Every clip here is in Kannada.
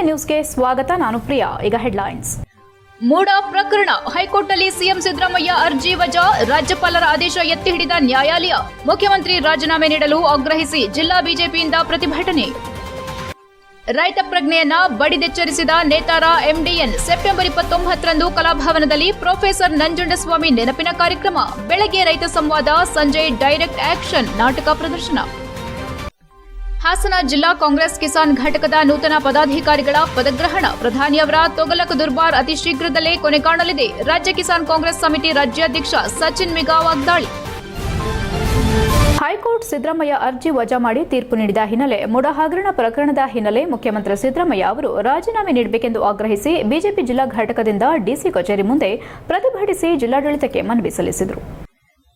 HCN ನ್ಯೂಸ್ಗೆ ಸ್ವಾಗತ. ನಾನು ಪ್ರಿಯಾ. ಈಗ ಹೆಡ್ಲೈನ್ಸ್. ಮೂಡ ಪ್ರಕರಣ, ಹೈಕೋರ್ಟ್ನಲ್ಲಿ ಸಿಎಂ ಸಿದ್ದರಾಮಯ್ಯ ಅರ್ಜಿ ವಜಾ, ರಾಜ್ಯಪಾಲರ ಆದೇಶ ಎತ್ತಿ ಹಿಡಿದ ನ್ಯಾಯಾಲಯ. ಮುಖ್ಯಮಂತ್ರಿ ರಾಜೀನಾಮೆ ನೀಡಲು ಆಗ್ರಹಿಸಿ ಜಿಲ್ಲಾ ಬಿಜೆಪಿಯಿಂದ ಪ್ರತಿಭಟನೆ. ರೈತ ಪ್ರಜ್ಞೆಯನ್ನ ಬಡಿದೆಚ್ಚರಿಸಿದ ನೇತಾರ ಎಂಡಿಎನ್. ಸೆಪ್ಟೆಂಬರ್ 29ರಂದು ಕಲಾಭವನದಲ್ಲಿ ಪ್ರೊಫೆಸರ್ ನಂಜುಂಡಸ್ವಾಮಿ ನೆನಪಿನ ಕಾರ್ಯಕ್ರಮ. ಬೆಳಗ್ಗೆ ರೈತ ಸಂವಾದ, ಸಂಜೆ ಡೈರೆಕ್ಟ್ ಆಕ್ಷನ್ ನಾಟಕ ಪ್ರದರ್ಶನ. ಹಾಸನ ಜಿಲ್ಲಾ ಕಾಂಗ್ರೆಸ್ ಕಿಸಾನ್ ಘಟಕದ ನೂತನ ಪದಾಧಿಕಾರಿಗಳ ಪದಗ್ರಹಣ. ಪ್ರಧಾನಿಯವರ ತೊಗಲಕ್ ದುರ್ಬಾರ್ ಅತಿ ಶೀಘ್ರದಲ್ಲೇ ಕೊನೆ ಕಾಣಲಿದೆ. ರಾಜ್ಯ ಕಿಸಾನ್ ಕಾಂಗ್ರೆಸ್ ಸಮಿತಿ ರಾಜ್ಯಾಧ್ಯಕ್ಷ ಸಚಿನ್ ಮಿಗಾ ವಾಗ್ದಾಳಿ. ಹೈಕೋರ್ಟ್ ಸಿದ್ದರಾಮಯ್ಯ ಅರ್ಜಿ ವಜಾ ಮಾಡಿ ತೀರ್ಪು ನೀಡಿದ ಹಿನ್ನೆಲೆ ಮೂಡ ಹಗರಣ ಪ್ರಕರಣದ ಹಿನ್ನೆಲೆ ಮುಖ್ಯಮಂತ್ರಿ ಸಿದ್ದರಾಮಯ್ಯ ಅವರು ರಾಜೀನಾಮೆ ನೀಡಬೇಕೆಂದು ಆಗ್ರಹಿಸಿ ಬಿಜೆಪಿ ಜಿಲ್ಲಾ ಘಟಕದಿಂದ ಡಿಸಿ ಕಚೇರಿ ಮುಂದೆ ಪ್ರತಿಭಟಿಸಿ ಜಿಲ್ಲಾಡಳಿತಕ್ಕೆ ಮನವಿ ಸಲ್ಲಿಸಿದರು.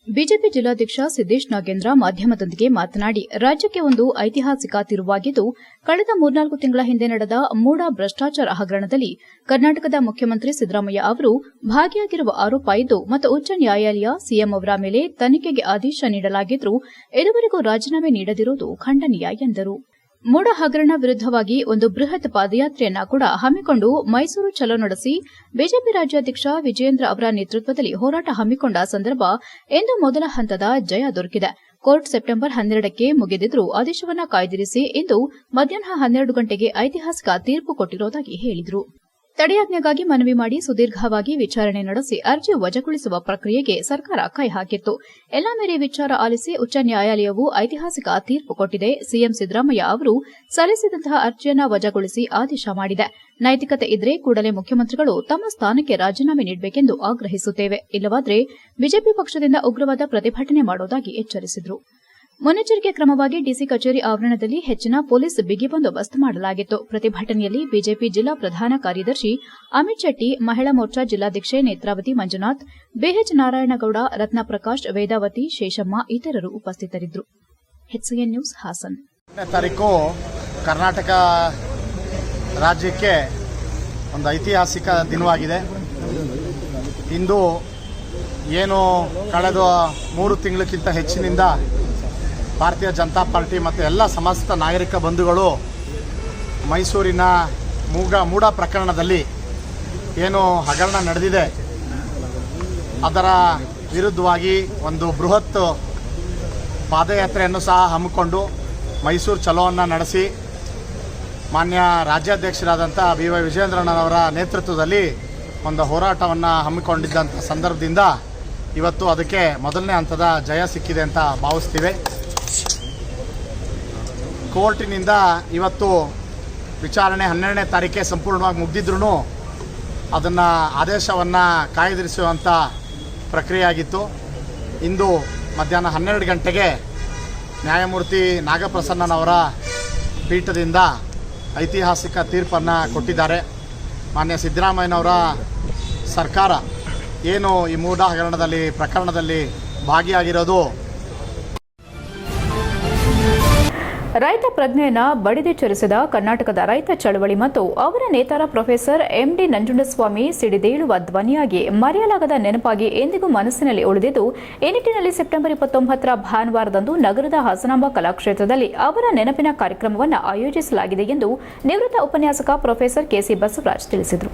ಬಿಜೆಪಿ ಜಿಲ್ಲಾಧ್ಯಕ್ಷ ಸಿದ್ದೇಶ್ ನಾಗೇಂದ್ರ ಮಾಧ್ಯಮದೊಂದಿಗೆ ಮಾತನಾಡಿ, ರಾಜ್ಯಕ್ಕೆ ಒಂದು ಐತಿಹಾಸಿಕ ತಿರುವಾಗಿದ್ದು, ಕಳೆದ 3-4 ತಿಂಗಳ ಹಿಂದೆ ನಡೆದ ಮೂಡ ಭ್ರಷ್ಟಾಚಾರ ಹಗರಣದಲ್ಲಿ ಕರ್ನಾಟಕದ ಮುಖ್ಯಮಂತ್ರಿ ಸಿದ್ದರಾಮಯ್ಯ ಅವರು ಭಾಗಿಯಾಗಿರುವ ಆರೋಪ ಇದ್ದು ಮತ್ತು ಉಚ್ಚ ನ್ಯಾಯಾಲಯ ಸಿಎಂ ಅವರ ಮೇಲೆ ತನಿಖೆಗೆ ಆದೇಶ ನೀಡಲಾಗಿದ್ದರೂ ಇದುವರೆಗೂ ರಾಜೀನಾಮೆ ನೀಡದಿರುವುದು ಖಂಡನೀಯ ಎಂದರು. ಮೂಡ ಹಗರಣ ವಿರುದ್ದವಾಗಿ ಒಂದು ಬೃಹತ್ ಪಾದಯಾತ್ರೆಯನ್ನ ಕೂಡ ಹಮ್ಮಿಕೊಂಡು ಮೈಸೂರು ಚಲೋ ನಡೆಸಿ ಬಿಜೆಪಿ ರಾಜ್ಯಾಧ್ಯಕ್ಷ ವಿಜಯೇಂದ್ರ ಅವರ ನೇತೃತ್ವದಲ್ಲಿ ಹೋರಾಟ ಹಮ್ಮಿಕೊಂಡ ಸಂದರ್ಭ ಇಂದು ಮೊದಲ ಹಂತದ ಜಯ ದೊರಕಿದೆ. ಕೋರ್ಟ್ ಸೆಪ್ಟೆಂಬರ್ 12ಕ್ಕೆ ಮುಗಿದಿದ್ದರೂ ಆದೇಶವನ್ನ ಕಾಯ್ದಿರಿಸಿ ಇಂದು ಮಧ್ಯಾಹ್ನ 12 ಗಂಟೆಗೆ ಐತಿಹಾಸಿಕ ತೀರ್ಪು ಕೊಟ್ಟಿರುವುದಾಗಿ ಹೇಳಿದರು. ತಡೆಯಾಜ್ಞೆಗಾಗಿ ಮನವಿ ಮಾಡಿ ಸುದೀರ್ಘವಾಗಿ ವಿಚಾರಣೆ ನಡೆಸಿ ಅರ್ಜಿ ವಜಾಗೊಳಿಸುವ ಪ್ರಕ್ರಿಯೆಗೆ ಸರ್ಕಾರ ಕೈ ಹಾಕಿತ್ತು. ಎಲ್ಲಾ ಮೇರೆ ವಿಚಾರ ಆಲಿಸಿ ಉಚ್ಚ ನ್ಯಾಯಾಲಯವು ಐತಿಹಾಸಿಕ ತೀರ್ಪು ಕೊಟ್ಟಿದೆ. ಸಿಎಂ ಸಿದ್ದರಾಮಯ್ಯ ಅವರು ಸಲ್ಲಿಸಿದಂತಹ ಅರ್ಜಿಯನ್ನು ವಜಾಗೊಳಿಸಿ ಆದೇಶ ಮಾಡಿದೆ. ನೈತಿಕತೆ ಇದ್ರೆ ಕೂಡಲೇ ಮುಖ್ಯಮಂತ್ರಿಗಳು ತಮ್ಮ ಸ್ಥಾನಕ್ಕೆ ರಾಜೀನಾಮೆ ನೀಡಬೇಕೆಂದು ಆಗ್ರಹಿಸುತ್ತೇವೆ. ಇಲ್ಲವಾದರೆ ಬಿಜೆಪಿ ಪಕ್ಷದಿಂದ ಉಗ್ರವಾದ ಪ್ರತಿಭಟನೆ ಮಾಡುವುದಾಗಿ ಎಚ್ಚರಿಸಿದರು. ಮುನ್ನೆಚ್ಚರಿಕೆ ಕ್ರಮವಾಗಿ ಡಿಸಿ ಕಚೇರಿ ಆವರಣದಲ್ಲಿ ಹೆಚ್ಚಿನ ಪೊಲೀಸ್ ಬಿಗಿ ಬಂದೋಬಸ್ತ್ ಮಾಡಲಾಗಿತ್ತು. ಪ್ರತಿಭಟನೆಯಲ್ಲಿ ಬಿಜೆಪಿ ಜಿಲ್ಲಾ ಪ್ರಧಾನ ಕಾರ್ಯದರ್ಶಿ ಅಮಿತ್ ಶೆಟ್ಟಿ, ಮಹಿಳಾ ಮೋರ್ಚಾ ಜಿಲ್ಲಾಧ್ಯಕ್ಷೆ ನೇತ್ರಾವತಿ ಮಂಜುನಾಥ್, ಬಿಎಚ್ ನಾರಾಯಣಗೌಡ, ರತ್ನಪ್ರಕಾಶ್, ವೇದಾವತಿ, ಶೇಷಮ್ಮ ಇತರರು ಉಪಸ್ಥಿತರಿದ್ದರು. HCN news Hassan. ತಾರೀಕು ಕರ್ನಾಟಕ ರಾಜ್ಯಕ್ಕೆ ಒಂದು ಐತಿಹಾಸಿಕ ದಿನವಾಗಿದೆ. ಇಂದು ಏನು ಕಳೆದ 3 ತಿಂಗಳಕ್ಕಿಂತ ಹೆಚ್ಚಿನಿಂದ ಭಾರತೀಯ ಜನತಾ ಪಾರ್ಟಿ ಮತ್ತು ಎಲ್ಲ ಸಮಸ್ತ ನಾಗರಿಕ ಬಂಧುಗಳು ಮೈಸೂರಿನ ಮೂಡ ಪ್ರಕರಣದಲ್ಲಿ ಏನು ಹಗರಣ ನಡೆದಿದೆ ಅದರ ವಿರುದ್ಧವಾಗಿ ಒಂದು ಬೃಹತ್ ಪಾದಯಾತ್ರೆಯನ್ನು ಸಹ ಹಮ್ಮಿಕೊಂಡು ಮೈಸೂರು ಚಲೋವನ್ನು ನಡೆಸಿ ಮಾನ್ಯ ರಾಜ್ಯಾಧ್ಯಕ್ಷರಾದಂಥ BY ವಿಜಯೇಂದ್ರಣ್ಣನವರ ನೇತೃತ್ವದಲ್ಲಿ ಒಂದು ಹೋರಾಟವನ್ನು ಹಮ್ಮಿಕೊಂಡಿದ್ದಂಥ ಸಂದರ್ಭದಿಂದ ಇವತ್ತು ಅದಕ್ಕೆ ಮೊದಲನೇ ಹಂತದ ಜಯ ಸಿಕ್ಕಿದೆ ಅಂತ ಭಾವಿಸ್ತೀವಿ. ಕೋರ್ಟಿನಿಂದ ಇವತ್ತು ವಿಚಾರಣೆ 12ನೇ ತಾರೀಕೆ ಸಂಪೂರ್ಣವಾಗಿ ಮುಗಿದಿದ್ರೂ ಅದನ್ನು ಆದೇಶವನ್ನು ಕಾಯ್ದಿರಿಸುವಂಥ ಪ್ರಕ್ರಿಯೆಯಾಗಿತ್ತು. ಇಂದು ಮಧ್ಯಾಹ್ನ 12 ಗಂಟೆಗೆ ನ್ಯಾಯಮೂರ್ತಿ ನಾಗಪ್ರಸನ್ನನವರ ಪೀಠದಿಂದ ಐತಿಹಾಸಿಕ ತೀರ್ಪನ್ನು ಕೊಟ್ಟಿದ್ದಾರೆ. ಮಾನ್ಯ ಸಿದ್ದರಾಮಯ್ಯನವರ ಸರ್ಕಾರ ಏನು ಈ ಮೂಡ ಹಗರಣದಲ್ಲಿ ಪ್ರಕರಣದಲ್ಲಿ ಭಾಗಿಯಾಗಿರೋದು ರೈತ ಪ್ರಜ್ಞೆಯನ್ನ ಬಡಿದೆಚ್ಚರಿಸಿದ ಕರ್ನಾಟಕದ ರೈತ ಚಳವಳಿ ಮತ್ತು ಅವರ ನೇತಾರ ಪ್ರೊಫೆಸರ್ MD ನಂಜುಂಡಸ್ವಾಮಿ ಸಿಡಿದೇಳುವ ಧ್ವನಿಯಾಗಿ ಮರೆಯಲಾಗದ ನೆನಪಾಗಿ ಎಂದಿಗೂ ಮನಸ್ಸಿನಲ್ಲಿ ಉಳಿದಿದ್ದು, ಈ ನಿಟ್ಟಿನಲ್ಲಿ ಸೆಪ್ಟೆಂಬರ್ 29ರ ಭಾನುವಾರದಂದು ನಗರದ ಹಾಸನಾಂಬ ಕಲಾಕ್ಷೇತ್ರದಲ್ಲಿ ಅವರ ನೆನಪಿನ ಕಾರ್ಯಕ್ರಮವನ್ನು ಆಯೋಜಿಸಲಾಗಿದೆ ಎಂದು ನಿವೃತ್ತ ಉಪನ್ಯಾಸಕ ಪ್ರೊಫೆಸರ್ KC ಬಸವರಾಜ್ ತಿಳಿಸಿದರು.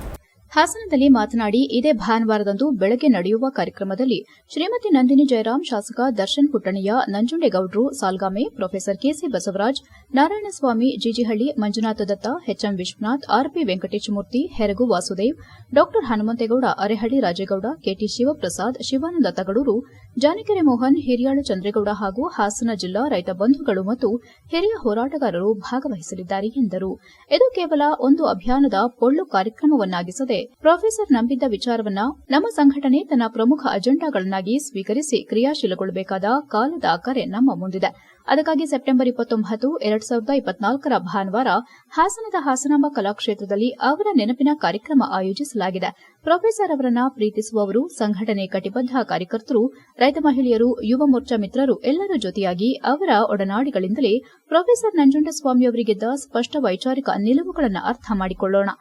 ಹಾಸನದಲ್ಲಿ ಮಾತನಾಡಿ, ಇದೇ ಭಾನುವಾರದಂದು ಬೆಳಗ್ಗೆ ನಡೆಯುವ ಕಾರ್ಯಕ್ರಮದಲ್ಲಿ ಶ್ರೀಮತಿ ನಂದಿನಿ ಜಯರಾಮ್, ಶಾಸಕ ದರ್ಶನ್ ಪುಟ್ಟಣಯ್ಯ, ನಂಜುಂಡೇಗೌಡರು, ಸಾಲ್ಗಾಮೆ, ಪ್ರೊಫೆಸರ್ KC ಬಸವರಾಜ್, ನಾರಾಯಣಸ್ವಾಮಿ, ಜಿಜಿಹಳ್ಳಿ, ಮಂಜುನಾಥ ದತ್ತ, HM ವಿಶ್ವನಾಥ್, RP ವೆಂಕಟೇಶಮೂರ್ತಿ, ಹೆರಗು ವಾಸುದೇವ್, ಡಾ ಹನುಮಂತೇಗೌಡ, ಅರೆಹಳ್ಳಿ ರಾಜೇಗೌಡ, KT ಶಿವಪ್ರಸಾದ್, ಶಿವಾನಂದ ತಗಡೂರು, ಜಾನಕೆರೆ ಮೋಹನ್, ಹಿರಿಯಾಳು ಚಂದ್ರೇಗೌಡ ಹಾಗೂ ಹಾಸನ ಜಿಲ್ಲಾ ರೈತ ಬಂಧುಗಳು ಮತ್ತು ಹಿರಿಯ ಹೋರಾಟಗಾರರು ಭಾಗವಹಿಸಲಿದ್ದಾರೆ ಎಂದರು. ಇದು ಕೇವಲ ಒಂದು ಅಭಿಯಾನದ ಪೊಳ್ಳು ಕಾರ್ಯಕ್ರಮವನ್ನಾಗಿಸದೆ ಪ್ರೊಫೆಸರ್ ನಂಬಿದ್ದ ವಿಚಾರವನ್ನ ನಮ್ಮ ಸಂಘಟನೆ ತನ್ನ ಪ್ರಮುಖ ಅಜೆಂಡಾಗಳನ್ನಾಗಿ ಸ್ವೀಕರಿಸಿ ಕ್ರಿಯಾಶೀಲಗೊಳ್ಳಬೇಕಾದ ಕಾಲದ ಕರೆ ನಮ್ಮ ಮುಂದಿದೆ. ಅದಕ್ಕಾಗಿ ಸೆಪ್ಟೆಂಬರ್ 29, 2024ರ ಭಾನುವಾರ ಹಾಸನದ ಹಾಸನಾಂಬ ಕಲಾಕ್ಷೇತ್ರದಲ್ಲಿ ಅವರ ನೆನಪಿನ ಕಾರ್ಯಕ್ರಮ ಆಯೋಜಿಸಲಾಗಿದೆ. ಪ್ರೊಫೆಸರ್ ಅವರನ್ನ ಪ್ರೀತಿಸುವವರು, ಸಂಘಟನೆ ಕಟಿಬದ್ಧ ಕಾರ್ಯಕರ್ತರು, ರೈತ ಮಹಿಳೆಯರು, ಯುವ ಮೋರ್ಚಾ ಮಿತ್ರರು ಎಲ್ಲರ ಜೊತೆಯಾಗಿ ಅವರ ಒಡನಾಡಿಗಳಿಂದಲೇ ಪ್ರೊಫೆಸರ್ ನಂಜುಂಡಸ್ವಾಮಿ ಅವರಿಗಿದ್ದ ಸ್ಪಷ್ಟ ವೈಚಾರಿಕ ನಿಲುವುಗಳನ್ನು ಅರ್ಥ ಮಾಡಿಕೊಳ್ಳೋಣ.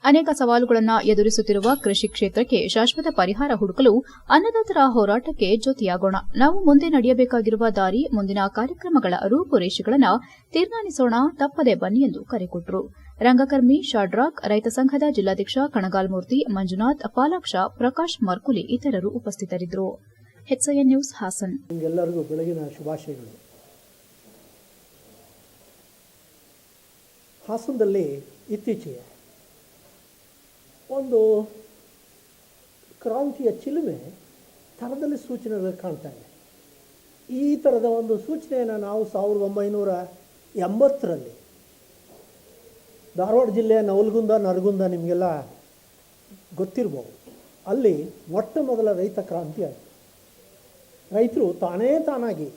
ಅನೇಕ ಸವಾಲುಗಳನ್ನು ಎದುರಿಸುತ್ತಿರುವ ಕೃಷಿ ಕ್ಷೇತ್ರಕ್ಕೆ ಶಾಶ್ವತ ಪರಿಹಾರ ಹುಡುಕಲು ಅನ್ನದಾತರ ಹೋರಾಟಕ್ಕೆ ಜೊತೆಯಾಗೋಣ. ನಾವು ಮುಂದೆ ನಡೆಯಬೇಕಾಗಿರುವ ದಾರಿ, ಮುಂದಿನ ಕಾರ್ಯಕ್ರಮಗಳ ರೂಪುರೇಷೆಗಳನ್ನು ತೀರ್ಮಾನಿಸೋಣ. ತಪ್ಪದೆ ಬನ್ನಿ ಎಂದು ಕರೆಕೊಟ್ಟರು. ರಂಗಕರ್ಮಿ ಶಾಡ್ರಾಕ್, ರೈತ ಸಂಘದ ಜಿಲ್ಲಾಧ್ಯಕ್ಷ ಕಣಗಾಲ್ಮೂರ್ತಿ, ಮಂಜುನಾಥ್, ಪಾಲಾಕ್ಷ, ಪ್ರಕಾಶ್ ಮರ್ಕುಲಿ ಇತರರು ಉಪಸ್ಥಿತರಿದ್ದರು. HCN news Hassan. ಎಲ್ಲರಿಗೂ ಬೆಳಗಿನ ಶುಭಾಶಯಗಳು. ಹಾಸನದಲ್ಲಿ ಇತ್ತೀಚೆಗೆ ಒಂದು ಕ್ರಾಂತಿಯ ಚಿಲುಮೆ ಥರದಲ್ಲಿ ಸೂಚನೆಗಳು ಕಾಣ್ತಾ ಇದೆ. ಈ ಥರದ ಒಂದು ಸೂಚನೆಯನ್ನು ನಾವು 1980ರಲ್ಲಿ ಧಾರವಾಡ ಜಿಲ್ಲೆಯ ನರಗುಂದ ನಿಮಗೆಲ್ಲ ಗೊತ್ತಿರ್ಬೋದು. ಅಲ್ಲಿ ಮೊಟ್ಟ ಮೊದಲ ರೈತ ಕ್ರಾಂತಿ ಆಯಿತು. ರೈತರು ತಾನಾಗಿ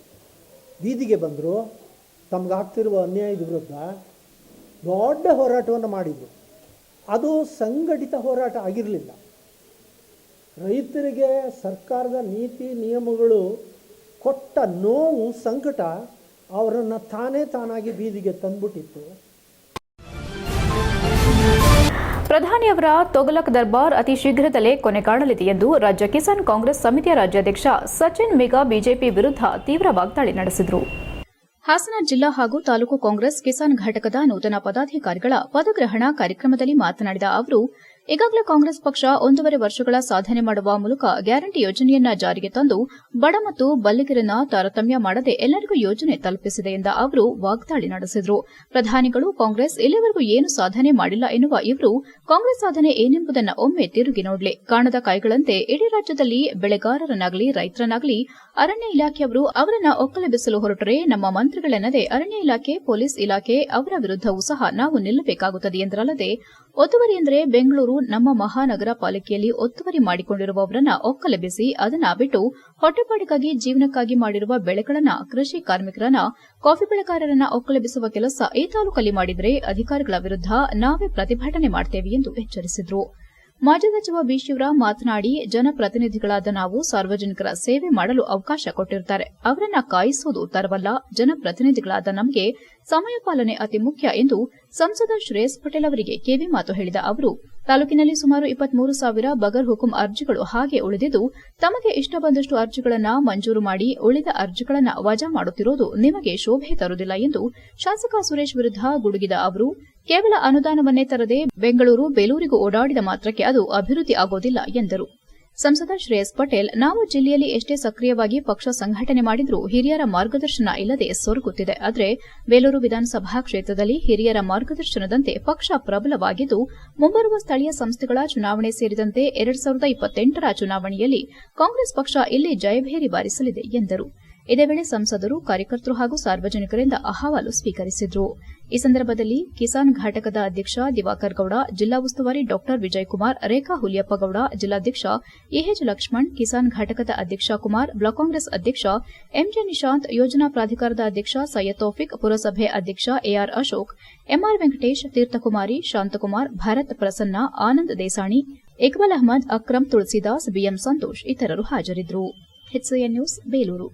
ಬೀದಿಗೆ ಬಂದರು. ತಮಗಾಗ್ತಿರುವ ಅನ್ಯಾಯದ ವಿರುದ್ಧ ದೊಡ್ಡ ಹೋರಾಟವನ್ನು ಮಾಡಿದರು. ಅದು ಸಂಘಟಿತ ಹೋರಾಟ ಆಗಿರಲಿಲ್ಲ. ರೈತರಿಗೆ ಸರ್ಕಾರದ ನೀತಿ ನಿಯಮಗಳು ಕೊಟ್ಟ ನೋವು, ಸಂಕಟ ಅವರನ್ನು ತಾನಾಗಿ ಬೀದಿಗೆ ತಂದುಬಿಟ್ಟಿತ್ತು. ಪ್ರಧಾನಿಯವರ ತೊಗಲಕ್ ದರ್ಬಾರ್ ಅತಿ ಶೀಘ್ರದಲ್ಲೇ ಕೊನೆಗಾಣಲಿದೆ ಎಂದು ರಾಜ್ಯ ಕಿಸಾನ್ ಕಾಂಗ್ರೆಸ್ ಸಮಿತಿಯ ರಾಜ್ಯಾಧ್ಯಕ್ಷ ಸಚಿನ್ ಮಿಗಾ ಬಿಜೆಪಿ ವಿರುದ್ಧ ತೀವ್ರ ವಾಗ್ದಾಳಿ ನಡೆಸಿದರು. ಹಾಸನ ಜಿಲ್ಲಾ ಹಾಗೂ ತಾಲೂಕು ಕಾಂಗ್ರೆಸ್ ಕಿಸಾನ್ ಘಟಕದ ನೂತನ ಪದಾಧಿಕಾರಿಗಳ ಪದಗ್ರಹಣ ಕಾರ್ಯಕ್ರಮದಲ್ಲಿ ಮಾತನಾಡಿದ ಅವರು, ಈಗಾಗಲೇ ಕಾಂಗ್ರೆಸ್ ಪಕ್ಷ 1.5 ವರ್ಷಗಳ ಸಾಧನೆ ಮಾಡುವ ಮೂಲಕ ಗ್ಯಾರಂಟಿ ಯೋಜನೆಯನ್ನ ಜಾರಿಗೆ ತಂದು ಬಡ ಮತ್ತು ಬಲ್ಲಿಗರನ್ನ ತಾರತಮ್ಯ ಮಾಡದೆ ಎಲ್ಲರಿಗೂ ಯೋಜನೆ ತಲುಪಿಸಿದೆ ಎಂದ ಅವರು ವಾಗ್ದಾಳಿ ನಡೆಸಿದರು. ಪ್ರಧಾನಿಗಳು ಕಾಂಗ್ರೆಸ್ ಇಲ್ಲಿವರೆಗೂ ಏನು ಸಾಧನೆ ಮಾಡಿಲ್ಲ ಎನ್ನುವ ಇವರು, ಕಾಂಗ್ರೆಸ್ ಸಾಧನೆ ಏನೆಂಬುದನ್ನು ಒಮ್ಮೆ ತಿರುಗಿ ನೋಡಲಿ. ಕಾಣದ ಕಾಯಿಗಳಂತೆ ಇಡೀ ರಾಜ್ಯದಲ್ಲಿ ಬೆಳೆಗಾರರನ್ನಾಗಲಿ ರೈತರನ್ನಾಗಲಿ ಅರಣ್ಯ ಇಲಾಖೆಯವರು ಅವರನ್ನ ಒಕ್ಕಲೆಬ್ಬಿಸಲು ಹೊರಟರೆ ನಮ್ಮ ಮಂತ್ರಿಗಳೆನ್ನದೇ ಅರಣ್ಯ ಇಲಾಖೆ, ಪೊಲೀಸ್ ಇಲಾಖೆ ಅವರ ವಿರುದ್ದವೂ ಸಹ ನಾವು ನಿಲ್ಲಬೇಕಾಗುತ್ತದೆ ಎಂದರಲ್ಲದೆ, ಒತ್ತುವರಿ ಎಂದರೆ ಬೆಂಗಳೂರು ನಮ್ಮ ಮಹಾನಗರ ಪಾಲಿಕೆಯಲ್ಲಿ ಒತ್ತುವರಿ ಮಾಡಿಕೊಂಡಿರುವವರನ್ನ ಒಕ್ಕಲೆಬ್ಬಿಸಿ ಅದನ್ನ ಬಿಟ್ಟು ಹೊಟ್ಟೆಪಾಡಿಗಾಗಿ ಜೀವನಕ್ಕಾಗಿ ಮಾಡಿರುವ ಬೆಳೆಗಳನ್ನ, ಕೃಷಿ ಕಾರ್ಮಿಕರನ್ನ, ಕಾಫಿ ಬೆಳೆಗಾರರನ್ನ ಒಕ್ಕಲೆಬ್ಬಿಸುವ ಕೆಲಸ ಈ ತಾಲೂಕಲ್ಲಿ ಮಾಡಿದರೆ ಅಧಿಕಾರಿಗಳ ವಿರುದ್ಧ ನಾವೇ ಪ್ರತಿಭಟನೆ ಮಾಡ್ತೇವೆ ಎಂದು ಎಚ್ಚರಿಸಿದರು. ಮಾಜಿ ಸಚಿವ ಬಿ. ಶಿವರಾಮ್ ಮಾತನಾಡಿ, ಜನಪ್ರತಿನಿಧಿಗಳಾದ ನಾವು ಸಾರ್ವಜನಿಕರ ಸೇವೆ ಮಾಡಲು ಅವಕಾಶ ಕೊಟ್ಟಿರುತ್ತಾರೆ. ಅವರನ್ನ ಕಾಯಿಸುವುದು ತರವಲ್ಲ. ಜನಪ್ರತಿನಿಧಿಗಳಾದ ನಮಗೆ ಸಮಯ ಪಾಲನೆ ಅತಿ ಮುಖ್ಯ ಎಂದು ಸಂಸದ ಶ್ರೇಯಸ್ ಪಟೇಲ್ ಅವರಿಗೆ ಕಿವಿ ಮಾತು ಹೇಳಿದ ಅವರು, ತಾಲೂಕಿನಲ್ಲಿ ಸುಮಾರು 23,000 ಬಗರ್ ಹುಕುಂ ಅರ್ಜಿಗಳು ಹಾಗೆ ಉಳಿದಿದ್ದು, ತಮಗೆ ಇಷ್ಟ ಬಂದಷ್ಟು ಅರ್ಜಿಗಳನ್ನು ಮಂಜೂರು ಮಾಡಿ ಉಳಿದ ಅರ್ಜಿಗಳನ್ನು ವಜಾ ಮಾಡುತ್ತಿರುವುದು ನಿಮಗೆ ಶೋಭೆ ತರುವುದಿಲ್ಲ ಎಂದು ಶಾಸಕ ಸುರೇಶ್ ವಿರುದ್ಧ ಗುಡುಗಿದ ಅವರು, ಕೇವಲ ಅನುದಾನವನ್ನೇ ತರದೆ ಬೆಂಗಳೂರು ಬೇಲೂರಿಗೂ ಓಡಾಡಿದ ಮಾತ್ರಕ್ಕೆ ಅದು ಅಭಿವೃದ್ಧಿ ಆಗೋದಿಲ್ಲ ಎಂದರು. ಸಂಸದ ಶ್ರೇಯಸ್ ಪಟೇಲ್, ನಾವು ಜಿಲ್ಲೆಯಲ್ಲಿ ಎಷ್ಟೇ ಸಕ್ರಿಯವಾಗಿ ಪಕ್ಷ ಸಂಘಟನೆ ಮಾಡಿದ್ರೂ ಹಿರಿಯರ ಮಾರ್ಗದರ್ಶನ ಇಲ್ಲದೆ ಸೊರಗುತ್ತಿದೆ. ಆದರೆ ಬೇಲೂರು ವಿಧಾನಸಭಾ ಕ್ಷೇತ್ರದಲ್ಲಿ ಹಿರಿಯರ ಮಾರ್ಗದರ್ಶನದಂತೆ ಪಕ್ಷ ಪ್ರಬಲವಾಗಿದ್ದು, ಮುಂಬರುವ ಸ್ಥಳೀಯ ಸಂಸ್ಥೆಗಳ ಚುನಾವಣೆ ಸೇರಿದಂತೆ 2028ರ ಚುನಾವಣೆಯಲ್ಲಿ ಕಾಂಗ್ರೆಸ್ ಪಕ್ಷ ಇಲ್ಲಿ ಜಯಭೇರಿ ಬಾರಿಸಲಿದೆ ಎಂದರು. ಇದೇ ವೇಳೆ ಸಂಸದರು, ಕಾರ್ಯಕರ್ತರು ಹಾಗೂ ಸಾರ್ವಜನಿಕರಿಂದ ಅಹವಾಲು ಸ್ವೀಕರಿಸಿದರು. ಈ ಸಂದರ್ಭದಲ್ಲಿ ಕಿಸಾನ್ ಘಟಕದ ಅಧ್ಯಕ್ಷ ದಿವಾಕರ್ ಗೌಡ, ಜಿಲ್ಲಾ ಉಸ್ತುವಾರಿ ಡಾ ವಿಜಯಕುಮಾರ್, ರೇಖಾ ಹುಲಿಯಪ್ಪಗೌಡ, ಜಿಲ್ಲಾಧ್ಯಕ್ಷ ಎಎಚ್ ಲಕ್ಷ್ಮಣ್, ಕಿಸಾನ್ ಘಟಕದ ಅಧ್ಯಕ್ಷ ಕುಮಾರ್, ಬ್ಲಾಕ್ ಕಾಂಗ್ರೆಸ್ ಅಧ್ಯಕ್ಷ ಎಂಜೆ ನಿಶಾಂತ್, ಯೋಜನಾ ಪ್ರಾಧಿಕಾರದ ಅಧ್ಯಕ್ಷ ಸೈಯದ್ ತೌಫಿಕ್, ಪುರಸಭೆ ಅಧ್ಯಕ್ಷ AR Ashok, MR Venkatesh, Theerthakumari, Shanthakumar, Bharath Prasanna, Anand Desani, Iqbal Ahmed, Akram Tulsidas, BM Santosh ಇತರರು ಹಾಜರಿದ್ದರು. HCN news Belur.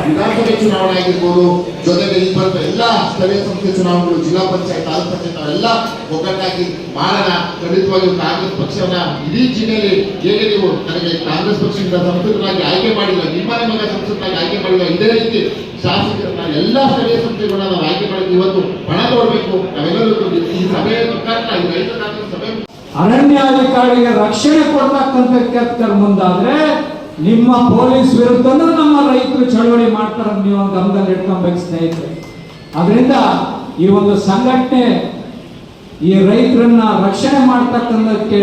ವಿಧಾನಸಭೆ ಚುನಾವಣೆ ಆಗಿರ್ಬೋದು, ಜೊತೆಗೆ ಈ ಬರುವ ಎಲ್ಲ ಸ್ಥಳೀಯ ಸಂಸ್ಥೆ ಚುನಾವಣೆಗಳು, ಜಿಲ್ಲಾ ಪಂಚಾಯತ್, ತಾಲೂಕು ಪಂಚಾಯತ್ ಅವೆಲ್ಲ ಒಗ್ಗಟ್ಟಾಗಿ ಮಾಡೋಣ. ಖಂಡಿತವಾಗಿ ಕಾಂಗ್ರೆಸ್ ಪಕ್ಷವನ್ನ ಇಡೀ ಜಿಲ್ಲೆಯಲ್ಲಿ ಹೇಗೆ ನೀವು ನನಗೆ ಕಾಂಗ್ರೆಸ್ ಪಕ್ಷದಿಂದ ಸಂಸದರಾಗಿ ಆಯ್ಕೆ ಮಾಡಿಲ್ಲ, ನಿಮ್ಮನೆ ಮಗ ಸಂಸದರಾಗಿ ಆಯ್ಕೆ ಮಾಡಿಲ್ಲ, ಇದೇ ರೀತಿ ಶಾಸಕರನ್ನ ಎಲ್ಲ ಸ್ಥಳೀಯ ಸಂಸ್ಥೆಗಳನ್ನ ನಾವು ಆಯ್ಕೆ ಮಾಡಿದ್ವಿ. ಇವತ್ತು ಹಣ ತೋಡಬೇಕು. ನಾವೆಲ್ಲರೂ ಈ ಸಭೆಯ ಮುಖಾಂತರ ಈ ರೈತ ಕಾಂಗ್ರೆಸ್ ಸಭೆ ಅರಣ್ಯಾಧಿಕಾರಿಗೆ ರಕ್ಷಣೆ ಕೊಡ್ತಕ್ಕಂಥ ಕೆಲಸ ಮುಂದಾದ್ರೆ ನಿಮ್ಮ ಪೊಲೀಸ್ ವಿರುದ್ಧನೂ ನಮ್ಮ ರೈತರು ಚಳವಳಿ ಮಾಡ್ತಾರೆ. ನೀವು ಒಂದು ಗಮನದಲ್ಲಿ ಇಟ್ಕೊಬೇಕು ಸ್ನೇಹಿತರೆ. ಅದರಿಂದ ಈ ಒಂದು ಸಂಘಟನೆ ಈ ರೈತರನ್ನ ರಕ್ಷಣೆ ಮಾಡ್ತಕ್ಕಂಥಕ್ಕೆ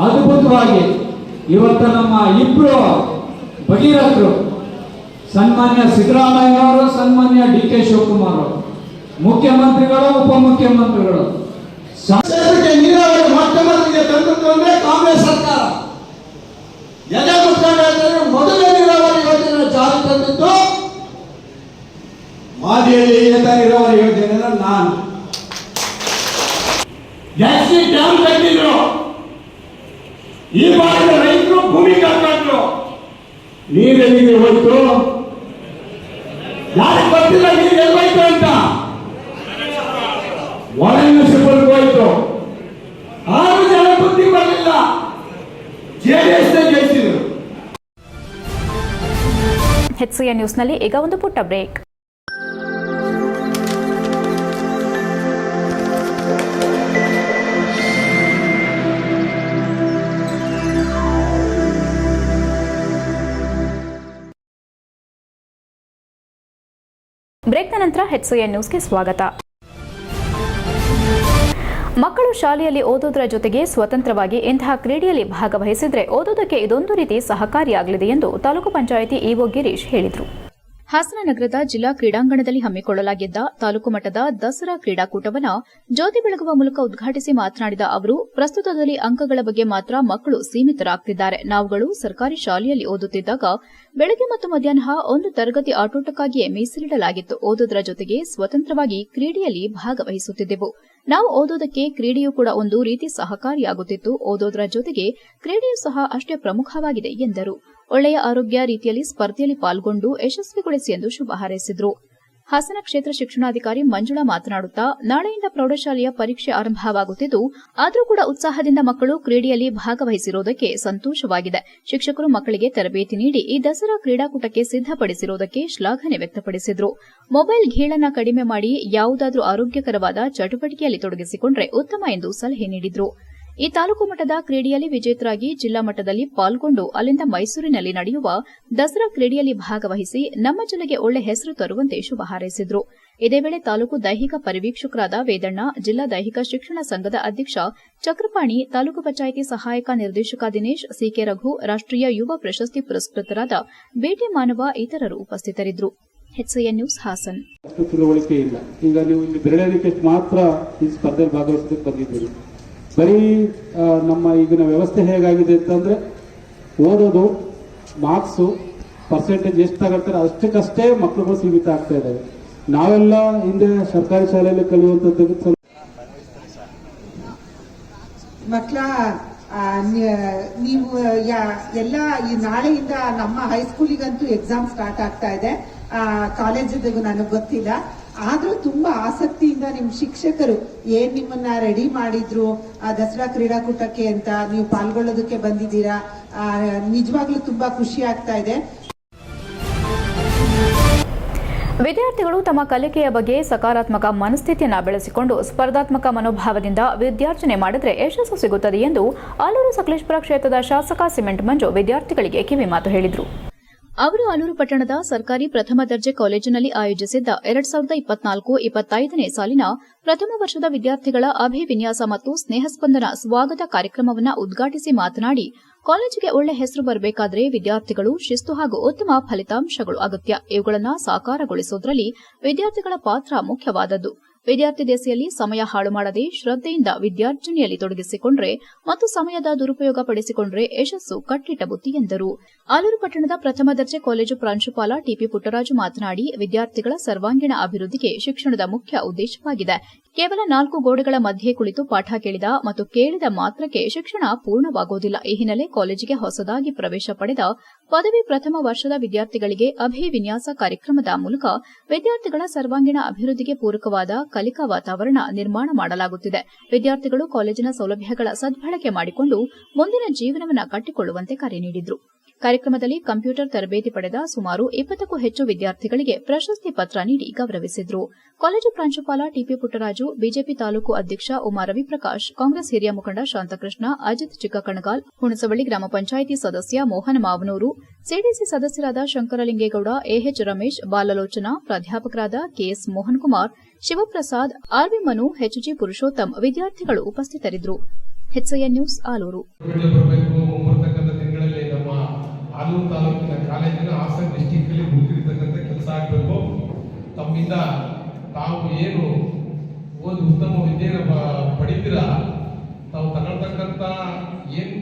ಅದ್ಭುತವಾಗಿ ಇವತ್ತು ನಮ್ಮ ಇಬ್ರು ಭಗೀರಥರು, ಸನ್ಮಾನ್ಯ ಸಿದ್ದರಾಮಯ್ಯ ಅವರು, ಸನ್ಮಾನ್ಯ DK ಶಿವಕುಮಾರ್ ಅವರು, ಮುಖ್ಯಮಂತ್ರಿಗಳು, ಉಪಮುಖ್ಯಮಂತ್ರಿಗಳು ನೀರಾವರಿ ಮೊಟ್ಟಮೊದಲಿಗೆ ತಂದದ್ದು ಅಂದ್ರೆ ಕಾಂಗ್ರೆಸ್ ಸರ್ಕಾರ. ಎಲ್ಲ ಮುಖ್ಯಮಂತ್ರಿಗಳು ಮೊದಲ ನೀರಾವರಿ ಯೋಜನೆ ಜಾರಿ ತಂದದ್ದು ಮಾದಿಯಲ್ಲಿ ಏತ ನೀರಾವರಿ ಯೋಜನೆ ನಾನು. ಜಾಸ್ತಿ ಡ್ಯಾಮ್ ಕಟ್ಟಿದ್ರು. ಈ ಭಾಗದ ರೈತರು ಭೂಮಿ ಕಟ್ಕೊಂಡ್ರು. ನೀರೆಲ್ಲಿಗೆ ಹೋಯ್ತು? ಯಾರಿಗೆ ಗೊತ್ತಿಲ್ಲ ನೀರು ಎಲ್ಲಿ ಹೋಯ್ತು ಅಂತ. ಒಳ ಮ್ಯೂನಿಸಿಪಲ್ ಹೋಯ್ತು. 6 ಜನ ಬುದ್ಧಿ ಬರಲಿಲ್ಲ, ಜೆಡಿಎಸ್ ಗೆಲ್ಸಿದ್ರು. HCN ನ್ಯೂಸ್ನಲ್ಲಿ ಈಗ ಒಂದು ಪುಟ್ಟ ಬ್ರೇಕ್. ಬ್ರೇಕ್ನ ನಂತರ HCN ನ್ಯೂಸ್ಗೆ ಸ್ವಾಗತ. ಮಕ್ಕಳು ಶಾಲೆಯಲ್ಲಿ ಓದೋದರ ಜೊತೆಗೆ ಸ್ವತಂತ್ರವಾಗಿ ಇಂತಹ ಕ್ರೀಡೆಯಲ್ಲಿ ಭಾಗವಹಿಸಿದರೆ ಓದೋದಕ್ಕೆ ಇದೊಂದು ರೀತಿ ಸಹಕಾರಿಯಾಗಲಿದೆ ಎಂದು ತಾಲೂಕು ಪಂಚಾಯಿತಿ ಇಒ ಗಿರೀಶ್ ಹೇಳಿದರು. ಹಾಸನ ನಗರದ ಜಿಲ್ಲಾ ಕ್ರೀಡಾಂಗಣದಲ್ಲಿ ಹಮ್ಮಿಕೊಳ್ಳಲಾಗಿದ್ದ ತಾಲೂಕು ಮಟ್ಟದ ದಸರಾ ಕ್ರೀಡಾಕೂಟವನ್ನು ಜ್ಯೋತಿ ಬೆಳಗುವ ಮೂಲಕ ಉದ್ಘಾಟಿಸಿ ಮಾತನಾಡಿದ ಅವರು, ಪ್ರಸ್ತುತದಲ್ಲಿ ಅಂಕಗಳ ಬಗ್ಗೆ ಮಾತ್ರ ಮಕ್ಕಳು ಸೀಮಿತರಾಗ್ತಿದ್ದಾರೆ. ನಾವುಗಳು ಸರ್ಕಾರಿ ಶಾಲೆಯಲ್ಲಿ ಓದುತ್ತಿದ್ದಾಗ ಬೆಳಗ್ಗೆ ಮತ್ತು ಮಧ್ಯಾಹ್ನ ಒಂದು ತರಗತಿ ಆಟೋಟಕ್ಕಾಗಿಯೇ ಮೀಸಲಿಡಲಾಗಿತ್ತು. ಓದೋದರ ಜೊತೆಗೆ ಸ್ವತಂತ್ರವಾಗಿ ಕ್ರೀಡೆಯಲ್ಲಿ ಭಾಗವಹಿಸುತ್ತಿದ್ದೆವು. ನಾವು ಓದೋದಕ್ಕೆ ಕ್ರೀಡೆಯೂ ಕೂಡ ಒಂದು ರೀತಿ ಸಹಕಾರಿಯಾಗುತ್ತಿತ್ತು. ಓದೋದರ ಜೊತೆಗೆ ಕ್ರೀಡೆಯೂ ಸಹ ಅಷ್ಟೇ ಪ್ರಮುಖವಾಗಿದೆ ಎಂದರು. ಒಳ್ಳೆಯ ಆರೋಗ್ಯ ರೀತಿಯಲ್ಲಿ ಸ್ಪರ್ಧೆಯಲ್ಲಿ ಪಾಲ್ಗೊಂಡು ಯಶಸ್ವಿಗೊಳಿಸಿ ಎಂದು ಶುಭ ಹಾರೈಸಿದರು. ಹಾಸನ ಕ್ಷೇತ್ರ ಶಿಕ್ಷಣಾಧಿಕಾರಿ ಮಂಜುಳಾ ಮಾತನಾಡುತ್ತಾ, ನಾಳೆಯಿಂದ ಪ್ರೌಢಶಾಲೆಯ ಪರೀಕ್ಷೆ ಆರಂಭವಾಗುತ್ತಿದ್ದು, ಆದರೂ ಕೂಡ ಉತ್ಸಾಹದಿಂದ ಮಕ್ಕಳು ಕ್ರೀಡೆಯಲ್ಲಿ ಭಾಗವಹಿಸಿರುವುದಕ್ಕೆ ಸಂತೋಷವಾಗಿದೆ. ಶಿಕ್ಷಕರು ಮಕ್ಕಳಿಗೆ ತರಬೇತಿ ನೀಡಿ ಈ ದಸರಾ ಕ್ರೀಡಾಕೂಟಕ್ಕೆ ಸಿದ್ದಪಡಿಸಿರುವುದಕ್ಕೆ ಶ್ಲಾಘನೆ ವ್ಯಕ್ತಪಡಿಸಿದರು. ಮೊಬೈಲ್ ಗೀಳನ್ನ ಕಡಿಮೆ ಮಾಡಿ ಯಾವುದಾದರೂ ಆರೋಗ್ಯಕರವಾದ ಚಟುವಟಿಕೆಯಲ್ಲಿ ತೊಡಗಿಸಿಕೊಂಡರೆ ಉತ್ತಮ ಎಂದು ಸಲಹೆ ನೀಡಿದರು. ಈ ತಾಲೂಕು ಮಟ್ಟದ ಕ್ರೀಡೆಯಲ್ಲಿ ವಿಜೇತರಾಗಿ ಜಿಲ್ಲಾ ಮಟ್ಟದಲ್ಲಿ ಪಾಲ್ಗೊಂಡು ಅಲ್ಲಿಂದ ಮೈಸೂರಿನಲ್ಲಿ ನಡೆಯುವ ದಸರಾ ಕ್ರೀಡೆಯಲ್ಲಿ ಭಾಗವಹಿಸಿ ನಮ್ಮ ಜಿಲ್ಲೆಗೆ ಒಳ್ಳೆ ಹೆಸರು ತರುವಂತೆ ಶುಭ ಹಾರೈಸಿದರು. ಇದೇ ವೇಳೆ ತಾಲೂಕು ದೈಹಿಕ ಪರಿವೀಕ್ಷಕರಾದ ವೇದಣ್ಣ, ಜಿಲ್ಲಾ ದೈಹಿಕ ಶಿಕ್ಷಣ ಸಂಘದ ಅಧ್ಯಕ್ಷ ಚಕ್ರಪಾಣಿ, ತಾಲೂಕು ಪಂಚಾಯಿತಿ ಸಹಾಯಕ ನಿರ್ದೇಶಕ ದಿನೇಶ್, ಸಿಕೆ ರಘು, ರಾಷ್ಟೀಯ ಯುವ ಪ್ರಶಸ್ತಿ ಪುರಸ್ಕೃತರಾದ ಬೇಟೆ ಮಾನವ ಇತರರು ಉಪಸ್ಥಿತರಿದ್ದರು. HCN news Hassan. ತಿಳುವಳಿಕೆ ಇಲ್ಲ. ಈಗ ನೀವು ಇಲ್ಲಿ ಬೆರಳೆಣಿಕೆ ಮಾತ್ರ ಈ ಸ್ಪರ್ಧೆಯಲ್ಲಿ ಭಾಗವಹಿಸೋದಕ್ಕೆ ಬಂದಿದ್ದೀರಿ. ಬರೀ ನಮ್ಮ ಈಗಿನ ವ್ಯವಸ್ಥೆ ಹೇಗಾಗಿದೆ ಅಂತಂದರೆ ಓದೋದು, ಮಾರ್ಕ್ಸು, ಪರ್ಸೆಂಟೇಜ್ ಎಷ್ಟು ತಗೊಳ್ತಾರೆ ಅಷ್ಟಕ್ಕಷ್ಟೇ ಮಕ್ಕಳುಗಳು ಸೀಮಿತ ಆಗ್ತಾ ಇದ್ದಾವೆ. ನಾವೆಲ್ಲ ಹಿಂದೆ ಸರ್ಕಾರಿ ಶಾಲೆಯಲ್ಲಿ ಕಲಿಯುವಂಥದ್ದು ಮಕ್ಕಳ ನೀವು ಎಲ್ಲ ಈ ನಾಳೆಯಿಂದ ನಮ್ಮ ಹೈಸ್ಕೂಲಿಗಂತೂ ಎಕ್ಸಾಮ್ ಸ್ಟಾರ್ಟ್ ಆಗ್ತಾ ಇದೆ. ಕಾಲೇಜಿಗೂ ನನಗೆ ಗೊತ್ತಿಲ್ಲ. ಆದ್ರೂ ತುಂಬಾ ಆಸಕ್ತಿಯಿಂದ ನಿಮ್ ಶಿಕ್ಷಕರು ಏನ್ ನಿಮ್ಮನ್ನ ರೆಡಿ ಮಾಡಿದ್ರು ದಸರಾ ಕ್ರೀಡಾಕೂಟಕ್ಕೆ ಅಂತ ನೀವು ಪಾಲ್ಗೊಳ್ಳೋದಕ್ಕೆ ಬಂದಿದ್ದೀರಾ. ನಿಜವಾಗ್ಲೂ ತುಂಬಾ ಖುಷಿ ಆಗ್ತಾ ಇದೆ. ವಿದ್ಯಾರ್ಥಿಗಳು ತಮ್ಮ ಕಲಿಕೆಯ ಬಗ್ಗೆ ಸಕಾರಾತ್ಮಕ ಮನಸ್ಥಿತಿಯನ್ನು ಬೆಳೆಸಿಕೊಂಡು ಸ್ಪರ್ಧಾತ್ಮಕ ಮನೋಭಾವದಿಂದ ವಿದ್ಯಾರ್ಜನೆ ಮಾಡಿದರೆ ಯಶಸ್ಸು ಸಿಗುತ್ತದೆ ಎಂದು ಆಲೂರು ಸಕಲೇಶಪುರ ಕ್ಷೇತ್ರದ ಶಾಸಕ ಸಿಮೆಂಟ್ ಮಂಜು ವಿದ್ಯಾರ್ಥಿಗಳಿಗೆ ಕಿವಿಮಾತು ಹೇಳಿದರು. ಅವರು ಆಲೂರು ಪಟ್ಟಣದ ಸರ್ಕಾರಿ ಪ್ರಥಮ ದರ್ಜೆ ಕಾಲೇಜಿನಲ್ಲಿ ಆಯೋಜಿಸಿದ್ದ 2024-25ನೇ ಸಾಲಿನ ಪ್ರಥಮ ವರ್ಷದ ವಿದ್ಯಾರ್ಥಿಗಳ ಅಭಿವಿನ್ಯಾಸ ಮತ್ತು ಸ್ನೇಹಸ್ಪಂದನ ಸ್ವಾಗತ ಕಾರ್ಯಕ್ರಮವನ್ನು ಉದ್ಘಾಟಿಸಿ ಮಾತನಾಡಿ, ಕಾಲೇಜಿಗೆ ಒಳ್ಳೆ ಹೆಸರು ಬರಬೇಕಾದರೆ ವಿದ್ಯಾರ್ಥಿಗಳು ಶಿಸ್ತು ಹಾಗೂ ಉತ್ತಮ ಫಲಿತಾಂಶಗಳು ಅಗತ್ಯ. ಇವುಗಳನ್ನು ಸಾಕಾರಗೊಳಿಸುವುದರಲ್ಲಿ ವಿದ್ಯಾರ್ಥಿಗಳ ಪಾತ್ರ ಮುಖ್ಯವಾದದ್ದು. ವಿದ್ಯಾರ್ಥಿ ದೆಸೆಯಲ್ಲಿ ಸಮಯ ಹಾಳು ಮಾಡದೆ ಶ್ರದ್ಧೆಯಿಂದ ವಿದ್ಯಾರ್ಜನೆಯಲ್ಲಿ ತೊಡಗಿಸಿಕೊಂಡ್ರೆ ಮತ್ತು ಸಮಯದ ದುರುಪಯೋಗ ಪಡಿಸಿಕೊಂಡ್ರೆ ಯಶಸ್ಸು ಕಟ್ಟಿಟ್ಟ ಬುತ್ತಿ ಎಂದರು. ಆಲೂರು ಪಟ್ಟಣದ ಪ್ರಥಮ ದರ್ಜೆ ಕಾಲೇಜು ಪ್ರಾಂಶುಪಾಲ ಟಿಪಿ ಪುಟ್ಟರಾಜು ಮಾತನಾಡಿ, ವಿದ್ಯಾರ್ಥಿಗಳ ಸರ್ವಾಂಗೀಣ ಅಭಿವೃದ್ಧಿಗೆ ಶಿಕ್ಷಣದ ಮುಖ್ಯ ಉದ್ದೇಶವಾಗಿದೆ. ಕೇವಲ 4 ಗೋಡೆಗಳ ಮಧ್ಯೆ ಕುಳಿತು ಪಾಠ ಕೇಳಿದ ಮತ್ತು ಕೇಳಿದ ಮಾತ್ರಕ್ಕೆ ಶಿಕ್ಷಣ ಪೂರ್ಣವಾಗುವುದಿಲ್ಲ. ಈ ಹಿನ್ನೆಲೆ ಕಾಲೇಜಿಗೆ ಹೊಸದಾಗಿ ಪ್ರವೇಶ ಪಡೆದ ಪದವಿ ಪ್ರಥಮ ವರ್ಷದ ವಿದ್ಯಾರ್ಥಿಗಳಿಗೆ ಅಭಿವಿನ್ಯಾಸ ಕಾರ್ಯಕ್ರಮದ ಮೂಲಕ ವಿದ್ಯಾರ್ಥಿಗಳ ಸರ್ವಾಂಗೀಣ ಅಭಿವೃದ್ಧಿಗೆ ಪೂರಕವಾದ ಕಲಿಕಾ ವಾತಾವರಣ ನಿರ್ಮಾಣ ಮಾಡಲಾಗುತ್ತಿದೆ. ವಿದ್ಯಾರ್ಥಿಗಳು ಕಾಲೇಜಿನ ಸೌಲಭ್ಯಗಳ ಸದ್ಬಳಕೆ ಮಾಡಿಕೊಂಡು ಮುಂದಿನ ಜೀವನವನ್ನು ಕಟ್ಟಿಕೊಳ್ಳುವಂತೆ ಕರೆ ನೀಡಿದರು. ಕಾರ್ಯಕ್ರಮದಲ್ಲಿ ಕಂಪ್ಯೂಟರ್ ತರಬೇತಿ ಪಡೆದ ಸುಮಾರು 20ಕ್ಕೂ ಹೆಚ್ಚು ವಿದ್ಯಾರ್ಥಿಗಳಿಗೆ ಪ್ರಶಸ್ತಿ ಪತ್ರ ನೀಡಿ ಗೌರವಿಸಿದರು. ಕಾಲೇಜು ಪ್ರಾಂಶುಪಾಲ ಟಿಪಿ ಪುಟ್ಟರಾಜು, ಬಿಜೆಪಿ ತಾಲೂಕು ಅಧ್ಯಕ್ಷ ಉಮಾ ರವಿಪ್ರಕಾಶ್, ಕಾಂಗ್ರೆಸ್ ಹಿರಿಯ ಮುಖಂಡ ಶಾಂತಕೃಷ್ಣ, ಅಜಿತ್ ಚಿಕ್ಕಕಣಗಾಲ್, ಹುಣಸವಳ್ಳಿ ಗ್ರಾಮ ಪಂಚಾಯಿತಿ ಸದಸ್ಯ ಮೋಹನ ಮಾವನೂರು, ಸಿಡಿಸಿ ಸದಸ್ಯರಾದ ಶಂಕರಲಿಂಗೇಗೌಡ, ಎಎಚ್ ರಮೇಶ್, ಬಾಲಲೋಚನಾ, ಪ್ರಾಧ್ಯಾಪಕರಾದ KS Mohan Kumar, Shivaprasad, RV Manu, HG Purushottam ವಿದ್ಯಾರ್ಥಿಗಳು ಉಪಸ್ಥಿತರಿದ್ದರು. HCN news Aluru. ಆಲೂರು ತಾಲೂಕಿನ ಕಾಲೇಜಿನ ಹಾಸನ ಡಿಸ್ಟಿಕ್ ಅಲ್ಲಿ ಮುಗಿದಿರ್ತಕ್ಕಂಥ ಕೆಲಸ ಆಗಬೇಕು. ತಮ್ಮಿಂದ ತಾವು ಏನು ಒಂದು ಉತ್ತಮ ವಿದ್ಯೆಯನ್ನು ಪಡಿತೀರಾ, ತಾವು ತಗೊಳ್ತಕ್ಕಂಥ ಏನು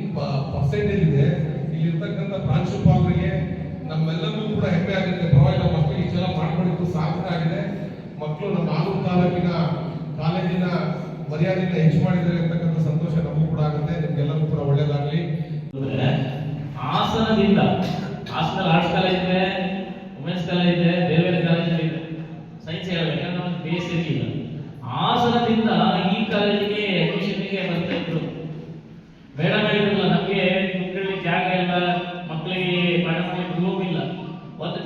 ಪರ್ಸೆಂಟೇಜ್ ಇದೆ, ಇಲ್ಲಿರ್ತಕ್ಕಂಥ ಪ್ರಾಂಶುಪಾಲರಿಗೆ ನಮ್ಮೆಲ್ಲರಿಗೂ ಕೂಡ ಹೆಮ್ಮೆ ಆಗುತ್ತೆ. ಪರವಾಗಿಲ್ಲ, ಮಕ್ಕಳು ಈ ಸಲ ಮಾಡ್ಕೊಂಡಿದ್ದು ಸಾರ್ಥಕ ಆಗಿದೆ. ಮಕ್ಕಳು ನಮ್ಮ ಆಲೂರು ತಾಲೂಕಿನ ಕಾಲೇಜಿನ ಮರ್ಯಾದೆಯನ್ನು ಹೆಚ್ಚು ಮಾಡಿದ್ದಾರೆ ಅಂತಕ್ಕಂಥ ಸಂತೋಷ ನಮಗೂ ಕೂಡ ಆಗುತ್ತೆ. ನಿಮ್ಗೆಲ್ಲರಿಗೂ ಕೂಡ ಒಳ್ಳೇದಾಗಲಿ. ಹಾಸನದಿಂದ ಹಾಸನಲ್ಲಿ ಆರ್ಟ್ಸ್ ಕಾಲೇಜ್ ಇದೆ, ವುಮೆನ್ಸ್ ಕಾಲೇಜ್ ಇದೆ, ಬೇರೆ ಬೇರೆ ಕಾಲೇಜ್ ಇದೆ. ಸೈನ್ಸ್ ಹೇಳಬೇಕು, ಯಾಕಂದ್ರೆ ನಮಗೆ ಬೇಸ್ ಇರಲಿಲ್ಲ. ಹಾಸನದಿಂದ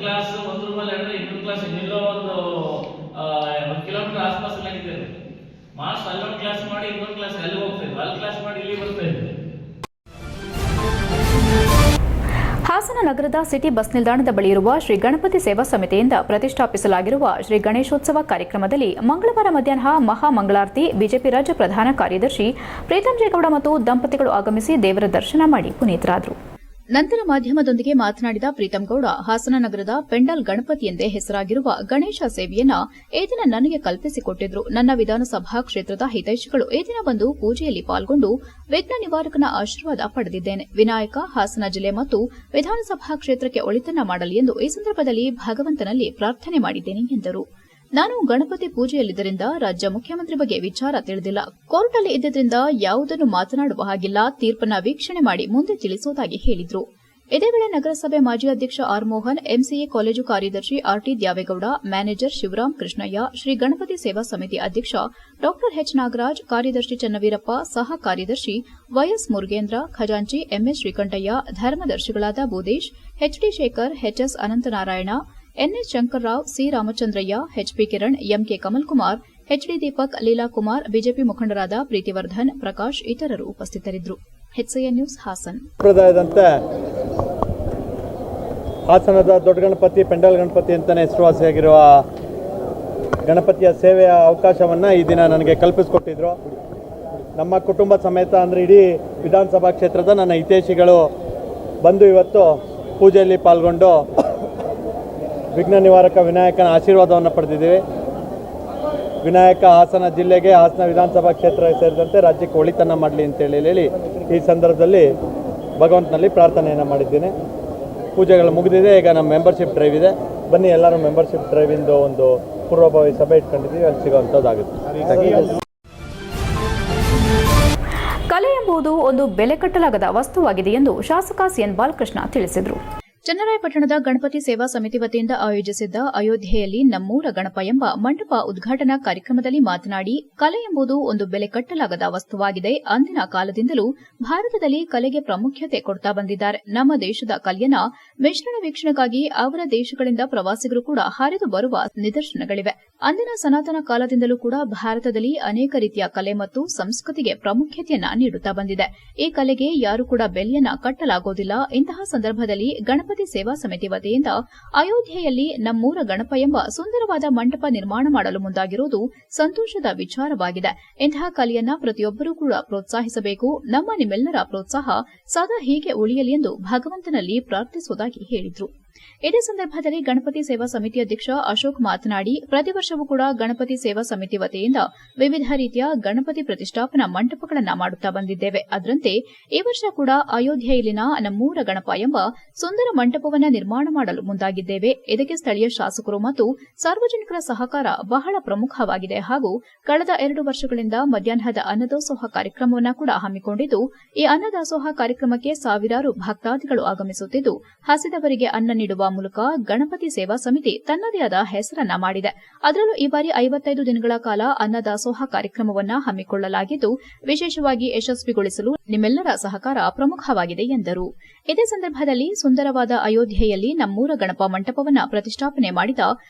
ಕ್ಲಾಸ್ ಒಂದು ರೂಮಲ್ಲಿ ಅಂದ್ರೆ ಇನ್ನೊಂದು ಕ್ಲಾಸ್ ಇನ್ನೆಲ್ಲೋ ಒಂದು 1 ಕಿಲೋಮೀಟರ್ ಆಸ್ಪಾಸ್ ಆಗಿದ್ದೇವೆ. ಮಾರ್ಕ್ಸ್ ಅಲ್ಲೊಂದು ಕ್ಲಾಸ್ ಮಾಡಿ ಇನ್ನೊಂದು ಕ್ಲಾಸ್ ಅಲ್ಲಿ ಹೋಗ್ತಾ ಇದ್ರು, ಅಲ್ಲಿ ಕ್ಲಾಸ್ ಮಾಡಿ ಇಲ್ಲಿ ಬರ್ತಾ ಇದ್ರು. ಹಾಸನ ನಗರದ ಸಿಟಿ ಬಸ್ ನಿಲ್ದಾಣದ ಬಳಿ ಇರುವ ಶ್ರೀ ಗಣಪತಿ ಸೇವಾ ಸಮಿತಿಯಿಂದ ಪ್ರತಿಷ್ಠಾಪಿಸಲಾಗಿರುವ ಶ್ರೀ ಗಣೇಶೋತ್ಸವ ಕಾರ್ಯಕ್ರಮದಲ್ಲಿ ಮಂಗಳವಾರ ಮಧ್ಯಾಹ್ನ ಮಹಾಮಂಗಳಾರತಿ ಬಿಜೆಪಿ ರಾಜ್ಯ ಪ್ರಧಾನ ಕಾರ್ಯದರ್ಶಿ ಪ್ರೀತಂ ಜೇಗೌಡ ಮತ್ತು ದಂಪತಿಗಳು ಆಗಮಿಸಿ ದೇವರ ದರ್ಶನ ಮಾಡಿ ಪುನೀತರಾದರು. ನಂತರ ಮಾಧ್ಯಮದೊಂದಿಗೆ ಮಾತನಾಡಿದ ಪ್ರೀತಂ ಗೌಡ, ಹಾಸನ ನಗರದ ಪೆಂಡಲ್ ಗಣಪತಿ ಎಂದೇ ಹೆಸರಾಗಿರುವ ಗಣೇಶ ಸೇವೆಯನ್ನ ಈ ದಿನ ನನಗೆ ಕಲ್ಪಿಸಿಕೊಟ್ಟಿದ್ರು. ನನ್ನ ವಿಧಾನಸಭಾ ಕ್ಷೇತ್ರದ ಹಿತೈಷಿಗಳು ಈ ದಿನ ಬಂದು ಪೂಜೆಯಲ್ಲಿ ಪಾಲ್ಗೊಂಡು ವಿಘ್ನ ನಿವಾರಕನ ಆಶೀರ್ವಾದ ಪಡೆದಿದ್ದೇನೆ. ವಿನಾಯಕ ಹಾಸನ ಜಿಲ್ಲೆ ಮತ್ತು ವಿಧಾನಸಭಾ ಕ್ಷೇತ್ರಕ್ಕೆ ಒಳಿತನ್ನ ಮಾಡಲಿ ಎಂದು ಈ ಸಂದರ್ಭದಲ್ಲಿ ಭಗವಂತನಲ್ಲಿ ಪ್ರಾರ್ಥನೆ ಮಾಡಿದ್ದೇನೆ ಎಂದರು. ನಾನು ಗಣಪತಿ ಪೂಜೆಯಲ್ಲಿದ್ದರಿಂದ ರಾಜ್ಯ ಮುಖ್ಯಮಂತ್ರಿ ಬಗ್ಗೆ ವಿಚಾರ ತಿಳಿದಿಲ್ಲ. ಕೋರ್ಟ್ನಲ್ಲಿ ಇದ್ದಿದ್ದರಿಂದ ಯಾವುದನ್ನು ಮಾತನಾಡುವ ಹಾಗಿಲ್ಲ. ತೀರ್ಪನ್ನ ವೀಕ್ಷಣೆ ಮಾಡಿ ಮುಂದೆ ತಿಳಿಸುವುದಾಗಿ ಹೇಳಿದರು. ಇದೇ ವೇಳೆ ನಗರಸಭೆ ಮಾಜಿ ಅಧ್ಯಕ್ಷ ಆರ್ ಮೋಹನ್, ಎಂಸಿಎ ಕಾಲೇಜು ಕಾರ್ಯದರ್ಶಿ ಆರ್ಟಿ ದ್ಯಾವೇಗೌಡ, ಮ್ಯಾನೇಜರ್ ಶಿವರಾಮ್ ಕೃಷ್ಣಯ್ಯ, ಶ್ರೀ ಗಣಪತಿ ಸೇವಾ ಸಮಿತಿ ಅಧ್ಯಕ್ಷ ಡಾ ಎಚ್ ನಾಗರಾಜ್, ಕಾರ್ಯದರ್ಶಿ ಚನ್ನವೀರಪ್ಪ, ಸಹ ಕಾರ್ಯದರ್ಶಿ ವೈಎಸ್ ಮುರುಗೇಂದ್ರ, ಖಜಾಂಚಿ ಎಂಎಸ್ ಶ್ರೀಕಂಠಯ್ಯ, ಧರ್ಮದರ್ಶಿಗಳಾದ Bhudesh, HD Shekhar, HS Ananthanarayana, NS Shankarrao, C Ramachandraiah, HP Kiran, MK Kamal Kumar, HD Deepak, Leela Kumar, BJP ಮುಖಂಡರಾದ ಪ್ರೀತಿವರ್ಧನ್, ಪ್ರಕಾಶ್ ಇತರರು ಉಪಸ್ಥಿತರಿದ್ದರು. HCN news Hassan. ಸಂಪ್ರದಾಯದಂತೆ ಹಾಸನದ ದೊಡ್ಡ ಗಣಪತಿ, ಪೆಂಡಲ್ ಗಣಪತಿ ಅಂತಲೇ ಹೆಸರುವಾಸಿಯಾಗಿರುವ ಗಣಪತಿಯ ಸೇವೆಯ ಅವಕಾಶವನ್ನು ಈ ದಿನ ನನಗೆ ಕಲ್ಪಿಸಿಕೊಟ್ಟಿದ್ರು. ನಮ್ಮ ಕುಟುಂಬ ಸಮೇತ ಅಂದರೆ ಇಡೀ ವಿಧಾನಸಭಾ ಕ್ಷೇತ್ರದ ನನ್ನ ಹಿತೈಷಿಗಳು ಬಂದು ಇವತ್ತು ಪೂಜೆಯಲ್ಲಿ ಪಾಲ್ಗೊಂಡು ವಿಘ್ನ ನಿವಾರಕ ವಿನಾಯಕನ ಆಶೀರ್ವಾದವನ್ನು ಪಡೆದಿದ್ದೀವಿ. ವಿನಾಯಕ ಹಾಸನ ಜಿಲ್ಲೆಗೆ, ಹಾಸನ ವಿಧಾನಸಭಾ ಕ್ಷೇತ್ರ ಸೇರಿದಂತೆ ರಾಜ್ಯಕ್ಕೆ ಒಳಿತನ್ನು ಮಾಡಲಿ ಅಂತೇಳಿ ಹೇಳಿ ಈ ಸಂದರ್ಭದಲ್ಲಿ ಭಗವಂತನಲ್ಲಿ ಪ್ರಾರ್ಥನೆಯನ್ನು ಮಾಡಿದ್ದೇನೆ. ಪೂಜೆಗಳು ಮುಗಿದಿದೆ. ಈಗ ನಮ್ಮ ಮೆಂಬರ್ಶಿಪ್ ಡ್ರೈವ್ ಇದೆ. ಬನ್ನಿ ಎಲ್ಲರೂ ಮೆಂಬರ್ಶಿಪ್ ಡ್ರೈವಿಂದು ಒಂದು ಪೂರ್ವಭಾವಿ ಸಭೆ ಇಟ್ಕೊಂಡಿದ್ದೀವಿ, ಅಲ್ಲಿ ಸಿಗೋವಂಥದ್ದಾಗುತ್ತೆ. ಕಲೆ ಎಂಬುದು ಒಂದು ಬೆಲೆ ಕಟ್ಟಲಾಗದ ವಸ್ತುವಾಗಿದೆ ಎಂದು ಶಾಸಕ ಸಿಎನ್ ಬಾಲಕೃಷ್ಣ ತಿಳಿಸಿದರು. ಚನ್ನರಾಯಪಟ್ಟಣದ ಗಣಪತಿ ಸೇವಾ ಸಮಿತಿ ವತಿಯಿಂದ ಆಯೋಜಿಸಿದ್ದ ಅಯೋಧ್ಯೆಯಲ್ಲಿ ನಮ್ಮೂರ ಗಣಪ ಎಂಬ ಮಂಟಪ ಉದ್ಘಾಟನಾ ಕಾರ್ಯಕ್ರಮದಲ್ಲಿ ಮಾತನಾಡಿ, ಕಲೆ ಎಂಬುದು ಒಂದು ಬೆಲೆ ಕಟ್ಟಲಾಗದ ವಸ್ತುವಾಗಿದೆ. ಅಂದಿನ ಕಾಲದಿಂದಲೂ ಭಾರತದಲ್ಲಿ ಕಲೆಗೆ ಪ್ರಾಮುಖ್ಯತೆ ಕೊಡ್ತಾ ಬಂದಿದ್ದಾರೆ. ನಮ್ಮ ದೇಶದ ಕಲೆಯನ್ನ ಮಿಶ್ರಣ ವೀಕ್ಷಣೆಗಾಗಿ ಅವರ ದೇಶಗಳಿಂದ ಪ್ರವಾಸಿಗರು ಕೂಡ ಹರಿದು ಬರುವ ನಿದರ್ಶನಗಳಿವೆ. ಅಂದಿನ ಸನಾತನ ಕಾಲದಿಂದಲೂ ಕೂಡ ಭಾರತದಲ್ಲಿ ಅನೇಕ ರೀತಿಯ ಕಲೆ ಮತ್ತು ಸಂಸ್ಕೃತಿಗೆ ಪ್ರಾಮುಖ್ಯತೆಯನ್ನ ನೀಡುತ್ತಾ ಬಂದಿದೆ. ಈ ಕಲೆಗೆ ಯಾರು ಕೂಡ ಬೆಲೆಯನ್ನ ಕಟ್ಟಲಾಗುವುದಿಲ್ಲ. ಇಂತಹ ಸಂದರ್ಭದಲ್ಲಿ ಗಣಪತಿ ಸೇವಾ ಸಮಿತಿ ವತಿಯಿಂದ ಅಯೋಧ್ಯೆಯಲ್ಲಿ ನಮ್ಮೂರ ಗಣಪ ಎಂಬ ಸುಂದರವಾದ ಮಂಟಪ ನಿರ್ಮಾಣ ಮಾಡಲು ಮುಂದಾಗಿರುವುದು ಸಂತೋಷದ ವಿಚಾರವಾಗಿದೆ. ಇಂತಹ ಕಲೆಯನ್ನ ಪ್ರತಿಯೊಬ್ಬರೂ ಕೂಡ ಪ್ರೋತ್ಸಾಹಿಸಬೇಕು. ನಿಮ್ಮೆಲ್ಲರ ಪ್ರೋತ್ಸಾಹ ಸದಾ ಹೀಗೆ ಉಳಿಯಲಿ ಎಂದು ಭಗವಂತನಲ್ಲಿ ಪ್ರಾರ್ಥಿಸುವುದಾಗಿ ಹೇಳಿದರು. ಇದೇ ಸಂದರ್ಭದಲ್ಲಿ ಗಣಪತಿ ಸೇವಾ ಸಮಿತಿ ಅಧ್ಯಕ್ಷ ಅಶೋಕ್ ಮಾತನಾಡಿ, ಪ್ರತಿ ವರ್ಷವೂ ಕೂಡ ಗಣಪತಿ ಸೇವಾ ಸಮಿತಿ ವತಿಯಿಂದ ವಿವಿಧ ರೀತಿಯ ಗಣಪತಿ ಪ್ರತಿಷ್ಠಾಪನಾ ಮಂಟಪಗಳನ್ನು ಮಾಡುತ್ತಾ ಬಂದಿದ್ದೇವೆ. ಅದರಂತೆ ಈ ವರ್ಷ ಕೂಡ ಅಯೋಧ್ಯೆಯಲ್ಲಿನ ನಮ್ಮೂರ ಗಣಪ ಎಂಬ ಸುಂದರ ಮಂಟಪವನ್ನು ನಿರ್ಮಾಣ ಮಾಡಲು ಮುಂದಾಗಿದ್ದೇವೆ. ಇದಕ್ಕೆ ಸ್ಥಳೀಯ ಶಾಸಕರು ಮತ್ತು ಸಾರ್ವಜನಿಕರ ಸಹಕಾರ ಬಹಳ ಪ್ರಮುಖವಾಗಿದೆ ಹಾಗೂ ಕಳೆದ 2 ವರ್ಷಗಳಿಂದ ಮಧ್ಯಾಹ್ನದ ಅನ್ನದಾಸೋಹ ಕಾರ್ಯಕ್ರಮವನ್ನು ಕೂಡ ಹಮ್ಮಿಕೊಂಡಿದ್ದು, ಈ ಅನ್ನದಾಸೋಹ ಕಾರ್ಯಕ್ರಮಕ್ಕೆ ಸಾವಿರಾರು ಭಕ್ತಾದಿಗಳು ಆಗಮಿಸುತ್ತಿದ್ದು, ಹಸಿದವರಿಗೆ ಅನ್ನ ನೀಡುವ ಮೂಲಕ ಗಣಪತಿ ಸೇವಾ ಸಮಿತಿ ತನ್ನದೇ ಆದ ಹೆಸರನ್ನ ಮಾಡಿದೆ. ಅದರಲ್ಲೂ ಈ ಬಾರಿ 55 ದಿನಗಳ ಕಾಲ ಅನ್ನದಾಸೋಹ ಕಾರ್ಯಕ್ರಮವನ್ನು ಹಮ್ಮಿಕೊಳ್ಳಲಾಗಿದ್ದು, ವಿಶೇಷವಾಗಿ ಯಶಸ್ವಿಗೊಳಿಸಲು ನಿಮ್ಮೆಲ್ಲರ ಸಹಕಾರ ಪ್ರಮುಖವಾಗಿದೆ ಎಂದರು. ಇದೇ ಸಂದರ್ಭದಲ್ಲಿ ಸುಂದರವಾದ ಅಯೋಧ್ಯೆಯಲ್ಲಿ ನಮ್ಮೂರ ಗಣಪ ಮಂಟಪವನ್ನು ಪ್ರತಿಷ್ಠಾಪನೆ ಮಾಡಿದ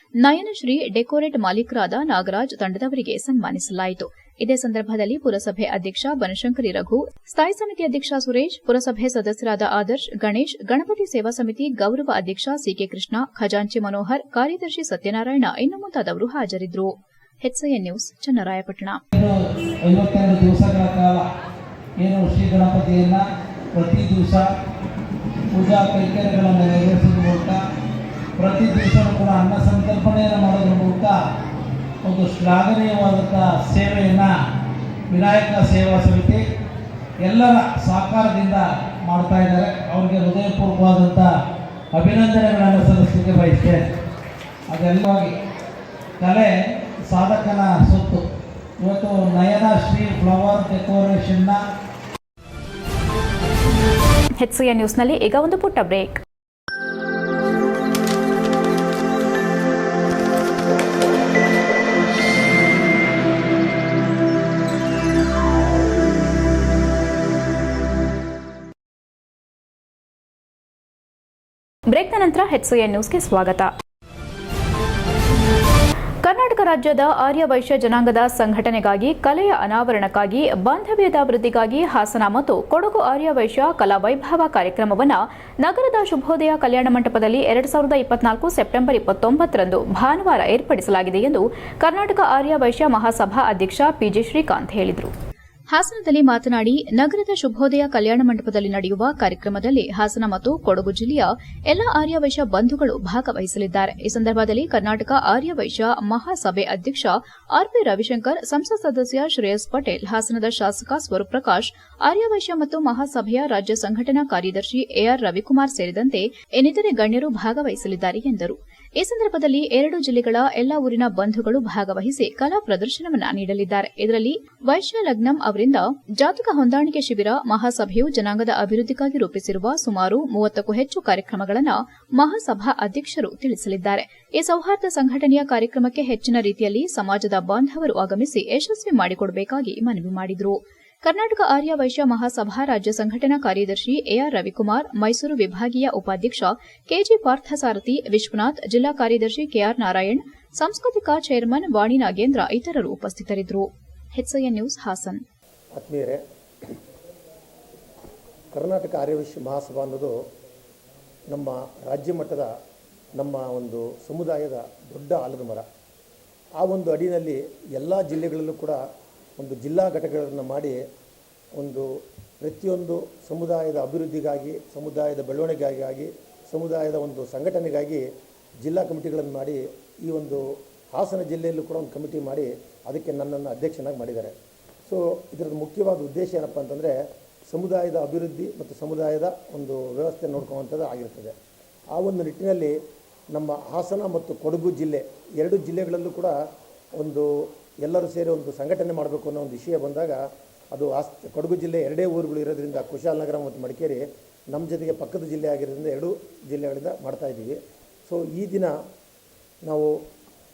ನಯನಶ್ರೀ ಡೆಕೋರೇಟ್ ಮಾಲೀಕರಾದ ನಾಗರಾಜ್ ತಂಡದವರಿಗೆ ಸನ್ಮಾನಿಸಲಾಯಿತು. ಇದೇ ಸಂದರ್ಭದಲ್ಲಿ ಪುರಸಭೆ ಅಧ್ಯಕ್ಷ ಬನಶಂಕರಿ ರಘು, ಸ್ಥಾಯಿ ಸಮಿತಿ ಅಧ್ಯಕ್ಷ ಸುರೇಶ್, ಪುರಸಭೆ ಸದಸ್ಯರಾದ ಆದರ್ಶ್, ಗಣೇಶ್, ಗಣಪತಿ ಸೇವಾ ಸಮಿತಿ ಗೌರವ ಅಧ್ಯಕ್ಷ ಸಿಕೆ ಕೃಷ್ಣ, ಖಜಾಂಚಿ ಮನೋಹರ್, ಕಾರ್ಯದರ್ಶಿ ಸತ್ಯನಾರಾಯಣ ಇನ್ನು ಮುಂತಾದವರು ಹಾಜರಿದ್ದರು. HCN news, Channarayapatna. 52 ದಿವಸಗಳ ಕಾಲ ಏನು ಶ್ರೀ ಗಣಪತಿಯನ್ನ ಪ್ರತಿ ದಿವಸ ಪೂಜಾ ಕೈಂಕರ್ಯಗಳನ್ನು ನೆರವೇರಿಸುವ ಮೂಲಕ, ಪ್ರತಿ ದಿವಸವೂ ಕೂಡ ಅನ್ನ ಸಂತರ್ಪಣೆಯನ್ನು ಮಾಡೋದ್ರ ಮೂಲಕ ಒಂದು ಶ್ಲಾಘನೀಯವಾದಂಥ ಸೇವೆಯನ್ನು ವಿನಾಯಕ ಸೇವಾ ಸಮಿತಿ ಎಲ್ಲರ ಸಹಕಾರದಿಂದ ಮಾಡ್ತಾ ಇದ್ದಾರೆ. ಅವರಿಗೆ ಹೃದಯಪೂರ್ವಕವಾದಂಥ ಅಭಿನಂದನೆಗಳನ್ನು ಸಲ್ಲಿಸಲಿಕ್ಕೆ ಬಯಸ್ತೇನೆ. ಅದೆಲ್ಲವಾಗಿ ಕಲೆ ಸಾಧಕನ ಸೊತ್ತು. ಇವತ್ತು ನಯನ ಶ್ರೀ ಫ್ಲವರ್ ಡೆಕೋರೇಷನ್ನ ಎಚ್ಸಿಎನ್ ನ್ಯೂಸ್ನಲ್ಲಿ ಈಗ ಒಂದು ಪುಟ್ಟ ಬ್ರೇಕ್. ಬ್ರೇಕ್ನ ನಂತರ HCN ನ್ಯೂಸ್ಗೆ ಸ್ವಾಗತ. ಕರ್ನಾಟಕ ರಾಜ್ಯದ ಆರ್ಯ ವೈಶ್ಯ ಜನಾಂಗದ ಸಂಘಟನೆಗಾಗಿ ಕಲೆಯ ಅನಾವರಣಕ್ಕಾಗಿ ಬಾಂಧವ್ಯದ ವೃದ್ಧಿಗಾಗಿ ಹಾಸನ ಮತ್ತು ಕೊಡಗು ಆರ್ಯ ವೈಶ್ಯ ಕಲಾ ವೈಭವ ಕಾರ್ಯಕ್ರಮವನ್ನು ನಗರದ ಶುಭೋದಯ ಕಲ್ಯಾಣ ಮಂಟಪದಲ್ಲಿ 2024 ಸೆಪ್ಟೆಂಬರ್ 29ರಂದು ಭಾನುವಾರ ಏರ್ಪಡಿಸಲಾಗಿದೆ ಎಂದು ಕರ್ನಾಟಕ ಆರ್ಯ ವೈಶ್ಯ ಮಹಾಸಭಾ ಅಧ್ಯಕ್ಷ PG ಶ್ರೀಕಾಂತ್ ಹೇಳಿದರು. ಹಾಸನದಲ್ಲಿ ಮಾತನಾಡಿ, ನಗರದ ಶುಭೋದಯ ಕಲ್ಯಾಣ ಮಂಟಪದಲ್ಲಿ ನಡೆಯುವ ಕಾರ್ಯಕ್ರಮದಲ್ಲಿ ಹಾಸನ ಮತ್ತು ಕೊಡಗು ಜಿಲ್ಲೆಯ ಎಲ್ಲ ಆರ್ಯ ವೈಶ್ಯ ಬಂಧುಗಳು ಭಾಗವಹಿಸಲಿದ್ದಾರೆ. ಈ ಸಂದರ್ಭದಲ್ಲಿ ಕರ್ನಾಟಕ ಆರ್ಯ ವೈಶ್ಯ ಮಹಾಸಭೆ ಅಧ್ಯಕ್ಷ RP ರವಿಶಂಕರ್, ಸಂಸತ್ ಸದಸ್ಯ ಶ್ರೇಯಸ್ ಪಟೇಲ್, ಹಾಸನದ ಶಾಸಕ ಸ್ವರೂಪ್ ಪ್ರಕಾಶ್, ಆರ್ಯ ವೈಶ್ಯ ಮತ್ತು ಮಹಾಸಭೆಯ ರಾಜ್ಯ ಸಂಘಟನಾ ಕಾರ್ಯದರ್ಶಿ AR ರವಿಕುಮಾರ್ ಸೇರಿದಂತೆ ಇನ್ನಿತರೆ ಗಣ್ಯರು ಭಾಗವಹಿಸಲಿದ್ದಾರೆ ಎಂದರು. ಈ ಸಂದರ್ಭದಲ್ಲಿ 2 ಜಿಲ್ಲೆಗಳ ಎಲ್ಲ ಊರಿನ ಬಂಧುಗಳು ಭಾಗವಹಿಸಿ ಕಲಾ ಪ್ರದರ್ಶನವನ್ನು ನೀಡಲಿದ್ದಾರೆ. ಇದರಲ್ಲಿ ವೈಶ್ಯ ಲಗ್ನಂ ಅವರಿಂದ ಜಾತಕ ಹೊಂದಾಣಿಕೆ ಶಿಬಿರ, ಮಹಾಸಭೆಯು ಜನಾಂಗದ ಅಭಿವೃದ್ಧಿಗಾಗಿ ರೂಪಿಸಿರುವ ಸುಮಾರು 30ಕ್ಕೂ ಹೆಚ್ಚು ಕಾರ್ಯಕ್ರಮಗಳನ್ನು ಮಹಾಸಭಾ ಅಧ್ಯಕ್ಷರು ತಿಳಿಸಲಿದ್ದಾರೆ. ಈ ಸೌಹಾರ್ದ ಸಂಘಟನೆಯ ಕಾರ್ಯಕ್ರಮಕ್ಕೆ ಹೆಚ್ಚಿನ ರೀತಿಯಲ್ಲಿ ಸಮಾಜದ ಬಾಂಧವರು ಆಗಮಿಸಿ ಯಶಸ್ವಿ ಮಾಡಿಕೊಡಬೇಕಾಗಿ ಮನವಿ ಮಾಡಿದರು. ಕರ್ನಾಟಕ ಆರ್ಯ ವೈಶ್ಯ ಮಹಾಸಭಾ ರಾಜ್ಯ ಸಂಘಟನಾ ಕಾರ್ಯದರ್ಶಿ AR ರವಿಕುಮಾರ್, ಮೈಸೂರು ವಿಭಾಗೀಯ ಉಪಾಧ್ಯಕ್ಷ KG ಪಾರ್ಥಸಾರಥಿ, ವಿಶ್ವನಾಥ್, ಜಿಲ್ಲಾ ಕಾರ್ಯದರ್ಶಿ KR ನಾರಾಯಣ್, ಸಾಂಸ್ಕೃತಿಕ ಚೇರ್ಮನ್ ವಾಣಿ ನಾಗೇಂದ್ರ ಇತರರು ಉಪಸ್ಥಿತರಿದ್ದರು. HCN news Hassan. ಆತ್ಮೀಯರೇ, ಕರ್ನಾಟಕ ಆರ್ಯ ವೈಶ್ಯ ಮಹಾಸಭಾ ಅನ್ನೋದು ನಮ್ಮ ರಾಜ್ಯ ಮಟ್ಟದ ನಮ್ಮ ಒಂದು ಸಮುದಾಯದ ದೊಡ್ಡ ಆಲದ ಮರ. ಆ ಒಂದು ಅಡಿನಲ್ಲಿ ಎಲ್ಲ ಜಿಲ್ಲೆಗಳಲ್ಲೂ ಕೂಡ ಒಂದು ಜಿಲ್ಲಾ ಘಟಕಗಳನ್ನು ಮಾಡಿ ಒಂದು ಪ್ರತಿಯೊಂದು ಸಮುದಾಯದ ಅಭಿವೃದ್ಧಿಗಾಗಿ, ಸಮುದಾಯದ ಬೆಳವಣಿಗೆಗಾಗಿ, ಸಮುದಾಯದ ಒಂದು ಸಂಘಟನೆಗಾಗಿ ಜಿಲ್ಲಾ ಕಮಿಟಿಗಳನ್ನು ಮಾಡಿ ಈ ಒಂದು ಹಾಸನ ಜಿಲ್ಲೆಯಲ್ಲೂ ಕೂಡ ಒಂದು ಕಮಿಟಿ ಮಾಡಿ ಅದಕ್ಕೆ ನನ್ನನ್ನು ಅಧ್ಯಕ್ಷನಾಗಿ ಮಾಡಿದ್ದಾರೆ. ಸೊ ಇದರ ಮುಖ್ಯವಾದ ಉದ್ದೇಶ ಏನಪ್ಪ ಅಂತಂದರೆ ಸಮುದಾಯದ ಅಭಿವೃದ್ಧಿ ಮತ್ತು ಸಮುದಾಯದ ಒಂದು ವ್ಯವಸ್ಥೆ ನೋಡ್ಕೊಳ್ಳುವಂಥದ್ದು ಆಗಿರ್ತದೆ. ಆ ಒಂದು ನಿಟ್ಟಿನಲ್ಲಿ ನಮ್ಮ ಹಾಸನ ಮತ್ತು ಕೊಡಗು ಜಿಲ್ಲೆ 2 ಜಿಲ್ಲೆಗಳಲ್ಲೂ ಕೂಡ ಒಂದು ಎಲ್ಲರೂ ಸೇರಿ ಒಂದು ಸಂಘಟನೆ ಮಾಡಬೇಕು ಅನ್ನೋ ಒಂದು ವಿಷಯ ಬಂದಾಗ ಅದು ಕೊಡಗು ಜಿಲ್ಲೆ 2 ಊರುಗಳು ಇರೋದ್ರಿಂದ ಕುಶಾಲನಗರ ಮತ್ತು ಮಡಿಕೇರಿ ನಮ್ಮ ಜೊತೆಗೆ ಪಕ್ಕದ ಜಿಲ್ಲೆ ಆಗಿರೋದ್ರಿಂದ 2 ಜಿಲ್ಲೆಗಳಿಂದ ಮಾಡ್ತಾಯಿದ್ದೀವಿ. ಸೊ ಈ ದಿನ ನಾವು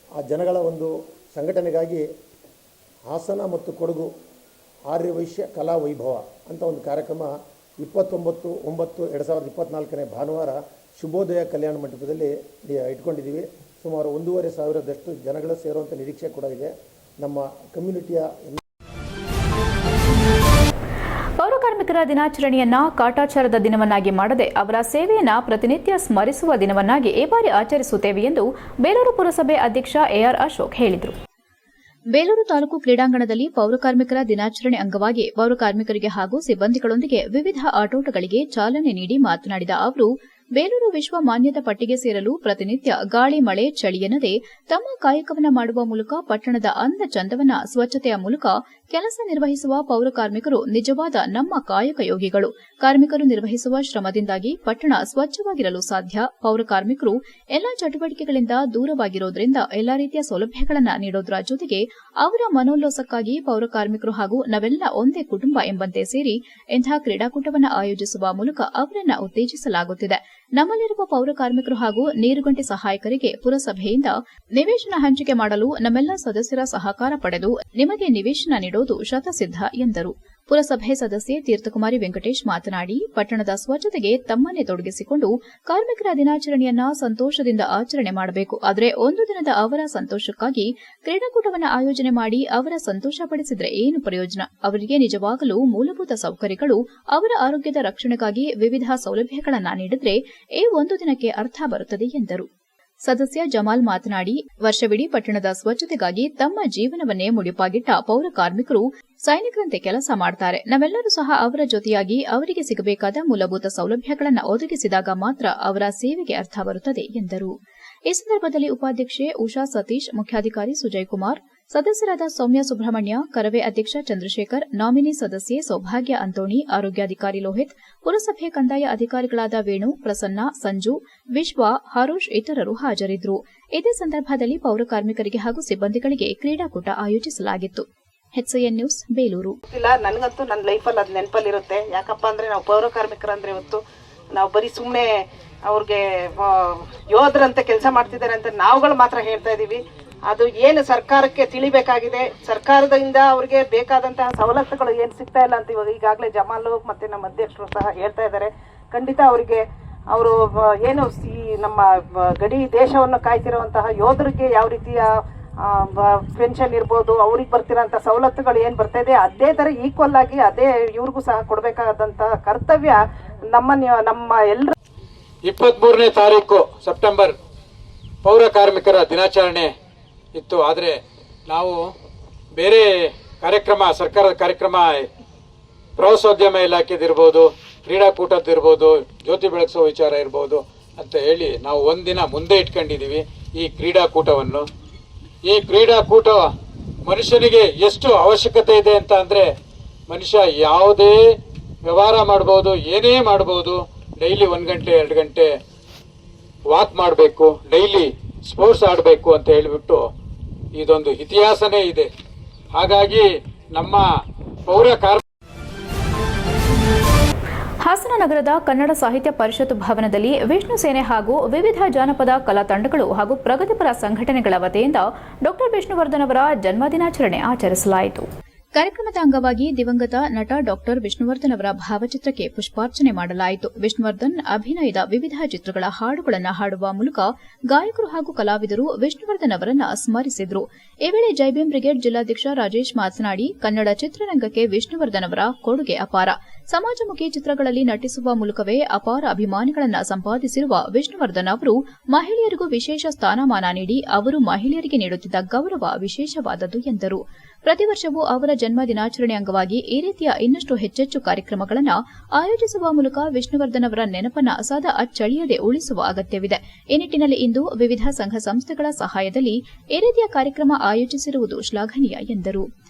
ಆ ಜನಗಳ ಒಂದು ಸಂಘಟನೆಗಾಗಿ ಹಾಸನ ಮತ್ತು ಕೊಡಗು ಆರ್ಯ ವೈಶ್ಯ ಕಲಾ ವೈಭವ ಅಂತ ಒಂದು ಕಾರ್ಯಕ್ರಮ 29/9/2024 ಭಾನುವಾರ ಶುಭೋದಯ ಕಲ್ಯಾಣ ಮಂಟಪದಲ್ಲಿ ಇಟ್ಕೊಂಡಿದ್ದೀವಿ. ಸುಮಾರು 1,500 ಜನಗಳು ಸೇರುವಂಥ ನಿರೀಕ್ಷೆ ಕೂಡ ಇದೆ. ನಮ್ಮ ಕಮ್ಯುನಿಟಿಯ ಪೌರಕಾರ್ಮಿಕರ ದಿನಾಚರಣೆಯನ್ನ ಕಾಟಾಚಾರದ ದಿನವನ್ನಾಗಿ ಮಾಡದೆ ಅವರ ಸೇವೆಯನ್ನ ಪ್ರತಿನಿತ್ಯ ಸ್ಮರಿಸುವ ದಿನವನ್ನಾಗಿ ಈ ಬಾರಿ ಆಚರಿಸುತ್ತೇವೆ ಎಂದು ಬೇಲೂರು ಪುರಸಭೆ ಅಧ್ಯಕ್ಷ AR ಅಶೋಕ್ ಹೇಳಿದರು. ಬೇಲೂರು ತಾಲೂಕು ಕ್ರೀಡಾಂಗಣದಲ್ಲಿ ಪೌರಕಾರ್ಮಿಕರ ದಿನಾಚರಣೆ ಅಂಗವಾಗಿ ಪೌರಕಾರ್ಮಿಕರಿಗೆ ಹಾಗೂ ಸಿಬ್ಬಂದಿಗಳೊಂದಿಗೆ ವಿವಿಧ ಆಟೋಟಗಳಿಗೆ ಚಾಲನೆ ನೀಡಿ ಮಾತನಾಡಿದ ಅವರು, ಬೇಲೂರು ವಿಶ್ವ ಮಾನ್ಯತಾ ಪಟ್ಟಿಗೆ ಸೇರಲು ಪ್ರತಿನಿತ್ಯ ಗಾಳಿ ಮಳೆ ಚಳಿ ಎನ್ನದೆ ತಮ್ಮ ಕಾಯಕವನ್ನ ಮಾಡುವ ಮೂಲಕ ಪಟ್ಟಣದ ಅಂದ ಚಂದವನ್ನ ಸ್ವಚ್ಛತೆಯ ಮೂಲಕ ಕೆಲಸ ನಿರ್ವಹಿಸುವ ಪೌರಕಾರ್ಮಿಕರು ನಿಜವಾದ ನಮ್ಮ ಕಾಯಕ ಯೋಗಿಗಳು. ಕಾರ್ಮಿಕರು ನಿರ್ವಹಿಸುವ ಶ್ರಮದಿಂದಾಗಿ ಪಟ್ಟಣ ಸ್ವಚ್ಛವಾಗಿರಲು ಸಾಧ್ಯ. ಪೌರಕಾರ್ಮಿಕರು ಎಲ್ಲಾ ಚಟುವಟಿಕೆಗಳಿಂದ ದೂರವಾಗಿರೋದ್ರಿಂದ ಎಲ್ಲಾ ರೀತಿಯ ಸೌಲಭ್ಯಗಳನ್ನು ನೀಡೋದ್ರ ಜೊತೆಗೆ ಅವರ ಮನೋಲ್ಲಾಸಕ್ಕಾಗಿ ಪೌರಕಾರ್ಮಿಕರು ಹಾಗೂ ನಾವೆಲ್ಲ ಒಂದೇ ಕುಟುಂಬ ಎಂಬಂತೆ ಸೇರಿ ಇಂತಹ ಕ್ರೀಡಾಕೂಟವನ್ನು ಆಯೋಜಿಸುವ ಮೂಲಕ ಅವರನ್ನ ಉತ್ತೇಜಿಸಲಾಗುತ್ತಿದೆ. ನಮ್ಮಲ್ಲಿರುವ ಪೌರಕಾರ್ಮಿಕರು ಹಾಗೂ ನೀರುಗಂಟೆ ಸಹಾಯಕರಿಗೆ ಪುರಸಭೆಯಿಂದ ನಿವೇಶನ ಹಂಚಿಕೆ ಮಾಡಲು ನಮ್ಮೆಲ್ಲ ಸದಸ್ಯರ ಸಹಕಾರ ಪಡೆದು ನಿಮಗೆ ನಿವೇಶನ ನೀಡುವುದು ಶತಸಿದ್ಧ ಎಂದರು. ಪುರಸಭೆ ಸದಸ್ಯೆ ತೀರ್ಥಕುಮಾರಿ ವೆಂಕಟೇಶ್ ಮಾತನಾಡಿ, ಪಟ್ಟಣದ ಸ್ವಚ್ಛತೆಗೆ ತಮ್ಮನ್ನೇ ತೊಡಗಿಸಿಕೊಂಡು ಕಾರ್ಮಿಕರ ದಿನಾಚರಣೆಯನ್ನ ಸಂತೋಷದಿಂದ ಆಚರಣೆ ಮಾಡಬೇಕು. ಆದರೆ ಒಂದು ದಿನದ ಅವರ ಸಂತೋಷಕ್ಕಾಗಿ ಕ್ರೀಡಾಕೂಟವನ್ನು ಆಯೋಜನೆ ಮಾಡಿ ಅವರ ಸಂತೋಷ ಪಡಿಸಿದ್ರೆ ಏನು ಪ್ರಯೋಜನ? ಅವರಿಗೆ ನಿಜವಾಗಲೂ ಮೂಲಭೂತ ಸೌಕರ್ಯಗಳು, ಅವರ ಆರೋಗ್ಯದ ರಕ್ಷಣೆಗಾಗಿ ವಿವಿಧ ಸೌಲಭ್ಯಗಳನ್ನು ನೀಡಿದ್ರೆ ಈ ಒಂದು ದಿನಕ್ಕೆ ಅರ್ಥ ಬರುತ್ತದೆ ಎಂದರು. ಸದಸ್ಯ ಜಮಾಲ್ ಮಾತನಾಡಿ, ವರ್ಷವಿಡೀ ಪಟ್ಟಣದ ಸ್ವಚ್ಛತೆಗಾಗಿ ತಮ್ಮ ಜೀವನವನ್ನೇ ಮುಡಿಪಾಗಿಟ್ಟ ಪೌರ ಕಾರ್ಮಿಕರು ಸೈನಿಕರಂತೆ ಕೆಲಸ ಮಾಡ್ತಾರೆ. ನಾವೆಲ್ಲರೂ ಸಹ ಅವರ ಜೊತೆಯಾಗಿ ಅವರಿಗೆ ಸಿಗಬೇಕಾದ ಮೂಲಭೂತ ಸೌಲಭ್ಯಗಳನ್ನು ಒದಗಿಸಿದಾಗ ಮಾತ್ರ ಅವರ ಸೇವೆಗೆ ಅರ್ಥ ಬರುತ್ತದೆ ಎಂದರು. ಈ ಸಂದರ್ಭದಲ್ಲಿ ಉಪಾಧ್ಯಕ್ಷೆ ಉಷಾ ಸತೀಶ್, ಮುಖ್ಯಾಧಿಕಾರಿ ಸುಜಯ್ ಕುಮಾರ್, ಸದಸ್ಯರಾದ ಸೌಮ್ಯ ಸುಬ್ರಹ್ಮಣ್ಯ, ಕರವೇ ಅಧ್ಯಕ್ಷ ಚಂದ್ರಶೇಖರ್, ನಾಮಿನಿ ಸದಸ್ಯೆ ಸೌಭಾಗ್ಯ ಅಂತೋಣಿ, ಆರೋಗ್ಯಾಧಿಕಾರಿ ಲೋಹಿತ್, ಪುರಸಭೆ ಕಂದಾಯ ಅಧಿಕಾರಿಗಳಾದ ವೇಣು, ಪ್ರಸನ್ನ, ಸಂಜು, ವಿಶ್ವ, ಹರುಷ್ ಇತರರು ಹಾಜರಿದ್ದರು. ಇದೇ ಸಂದರ್ಭದಲ್ಲಿ ಪೌರ ಕಾರ್ಮಿಕರಿಗೆ ಹಾಗೂ ಸಿಬ್ಬಂದಿಗಳಿಗೆ ಕ್ರೀಡಾಕೂಟ ಆಯೋಜಿಸಲಾಗಿತ್ತು. HCN news Belur. ನನಗಂತೂ ನನ್ನ ಲೈಫಲ್ಲಿ ಅದು ನೆನಪಲ್ಲಿರುತ್ತೆ. ಯಾಕಪ್ಪ ಅಂದರೆ ನಾವು ಪೌರ ಕಾರ್ಮಿಕರಂದ್ರೆ ಇವತ್ತು ನಾವು ಬರೀ ಸುಮ್ಮನೆ ಅವ್ರಿಗೆ ಯೋಧರಂತೆ ಕೆಲಸ ಮಾಡ್ತಿದ್ದಾರೆ ಅಂತ ನಾವುಗಳು ಮಾತ್ರ ಹೇಳ್ತಾ ಇದ್ದೀವಿ. ಅದು ಏನು ಸರ್ಕಾರಕ್ಕೆ ತಿಳಿಬೇಕಾಗಿದೆ, ಸರ್ಕಾರದಿಂದ ಅವ್ರಿಗೆ ಬೇಕಾದಂತಹ ಸವಲತ್ತುಗಳು ಏನು ಸಿಗ್ತಾ ಇಲ್ಲ ಅಂತ ಇವಾಗ ಈಗಾಗಲೇ ಜಮಾಲು ಮತ್ತು ನಮ್ಮ ಅಧ್ಯಕ್ಷರು ಸಹ ಹೇಳ್ತಾ ಇದ್ದಾರೆ. ಖಂಡಿತ ಅವರಿಗೆ ಅವರು ಏನು ಈ ನಮ್ಮ ಗಡಿ ದೇಶವನ್ನು ಕಾಯ್ತಿರುವಂತಹ ಯೋಧರಿಗೆ ಯಾವ ರೀತಿಯ ಪೆನ್ಷನ್ ಇರ್ಬೋದು, ಅವ್ರಿಗೆ ಬರ್ತಿರೋಂಥ ಸವಲತ್ತುಗಳು ಏನು ಬರ್ತಾ ಇದೆ ಅದೇ ಥರ ಈಕ್ವಲ್ ಆಗಿ ಅದೇ ಇವ್ರಿಗೂ ಸಹ ಕೊಡಬೇಕಾದಂಥ ಕರ್ತವ್ಯ ನಮ್ಮ ಎಲ್ಲರ. 23ನೇ ತಾರೀಕು ಸೆಪ್ಟೆಂಬರ್ ಪೌರ ಕಾರ್ಮಿಕರ ದಿನಾಚರಣೆ ಇತ್ತು. ಆದರೆ ನಾವು ಬೇರೆ ಕಾರ್ಯಕ್ರಮ, ಸರ್ಕಾರದ ಕಾರ್ಯಕ್ರಮ, ಪ್ರವಾಸೋದ್ಯಮ ಇಲಾಖೆದಿರ್ಬೋದು, ಕ್ರೀಡಾಕೂಟದ್ದಿರ್ಬೋದು, ಜ್ಯೋತಿ ಬೆಳಗಿಸೋ ವಿಚಾರ ಇರ್ಬೋದು ಅಂತ ಹೇಳಿ ನಾವು ಒಂದಿನ ಮುಂದೆ ಇಟ್ಕೊಂಡಿದ್ದೀವಿ ಈ ಕ್ರೀಡಾಕೂಟವನ್ನು. ಈ ಕ್ರೀಡಾಕೂಟ ಮನುಷ್ಯನಿಗೆ ಎಷ್ಟು ಅವಶ್ಯಕತೆ ಇದೆ ಅಂತ ಅಂದರೆ, ಮನುಷ್ಯ ಯಾವುದೇ ವ್ಯವಹಾರ ಮಾಡ್ಬೋದು, ಏನೇ ಮಾಡ್ಬೋದು, ಡೈಲಿ 1 ಗಂಟೆ 2 ಗಂಟೆ ವಾಕ್ ಮಾಡಬೇಕು, ಡೈಲಿ ಸ್ಪೋರ್ಟ್ಸ್ ಆಡಬೇಕು ಅಂತ ಹೇಳಿಬಿಟ್ಟು ಇದೊಂದು ಇತಿಹಾಸನೇ ಇದೆ. ಹಾಗಾಗಿ ನಮ್ಮ ಪೌರ ಹಾಸನ ನಗರದ ಕನ್ನಡ ಸಾಹಿತ್ಯ ಪರಿಷತ್ ಭವನದಲ್ಲಿ ವಿಷ್ಣು ಸೇನೆ ಹಾಗೂ ವಿವಿಧ ಜಾನಪದ ಕಲಾ ತಂಡಗಳು ಹಾಗೂ ಪ್ರಗತಿಪರ ಸಂಘಟನೆಗಳ ವತಿಯಿಂದ ಡಾ ವಿಷ್ಣುವರ್ಧನ್ ಅವರ ಜನ್ಮದಿನಾಚರಣೆ ಆಚರಿಸಲಾಯಿತು. ಕಾರ್ಯಕ್ರಮದ ಅಂಗವಾಗಿ ದಿವಂಗತ ನಟ ಡಾಕ್ಟರ್ ವಿಷ್ಣುವರ್ಧನ್ ಅವರ ಭಾವಚಿತ್ರಕ್ಕೆ ಪುಷ್ಪಾರ್ಚನೆ ಮಾಡಲಾಯಿತು. ವಿಷ್ಣುವರ್ಧನ್ ಅಭಿನಯದ ವಿವಿಧ ಚಿತ್ರಗಳ ಹಾಡುಗಳನ್ನು ಹಾಡುವ ಮೂಲಕ ಗಾಯಕರು ಹಾಗೂ ಕಲಾವಿದರು ವಿಷ್ಣುವರ್ಧನ್ ಅವರನ್ನ ಸ್ಮರಿಸಿದರು. ಈ ವೇಳೆ ಜೈಭೀಮ್ ಬ್ರಿಗೇಡ್ ಜಿಲ್ಲಾಧ್ಯಕ್ಷ ರಾಜೇಶ್ ಮಾತನಾಡಿ, ಕನ್ನಡ ಚಿತ್ರರಂಗಕ್ಕೆ ವಿಷ್ಣುವರ್ಧನ್ ಅವರ ಕೊಡುಗೆ ಅಪಾರ. ಸಮಾಜಮುಖಿ ಚಿತ್ರಗಳಲ್ಲಿ ನಟಿಸುವ ಮೂಲಕವೇ ಅಪಾರ ಅಭಿಮಾನಿಗಳನ್ನು ಸಂಪಾದಿಸಿರುವ ವಿಷ್ಣುವರ್ಧನ್ ಅವರು ಮಹಿಳೆಯರಿಗೂ ವಿಶೇಷ ಸ್ಥಾನಮಾನ ನೀಡಿ ಅವರು ಮಹಿಳೆಯರಿಗೆ ನೀಡುತ್ತಿದ್ದ ಗೌರವ ವಿಶೇಷವಾದದ್ದು ಎಂದರು. ಪ್ರತಿ ವರ್ಷವೂ ಅವರ ಜನ್ಮ ದಿನಾಚರಣೆ ಅಂಗವಾಗಿ ಈ ರೀತಿಯ ಇನ್ನಷ್ಟು ಹೆಚ್ಚೆಚ್ಚು ಕಾರ್ಯಕ್ರಮಗಳನ್ನು ಆಯೋಜಿಸುವ ಮೂಲಕ ವಿಷ್ಣುವರ್ಧನ್ ಅವರ ನೆನಪನ್ನು ಸದಾ ಅಚ್ಚಳಿಯದೆ ಉಳಿಸುವ ಅಗತ್ಯವಿದೆ. ಈ ನಿಟ್ಟಿನಲ್ಲಿ ಇಂದು ವಿವಿಧ ಸಂಘ ಸಂಸ್ಥೆಗಳ ಸಹಾಯದಲ್ಲಿ ಈ ರೀತಿಯ ಕಾರ್ಯಕ್ರಮ ಆಯೋಜಿಸಿರುವುದು ಶ್ಲಾಘನೀಯ ಎಂದರು.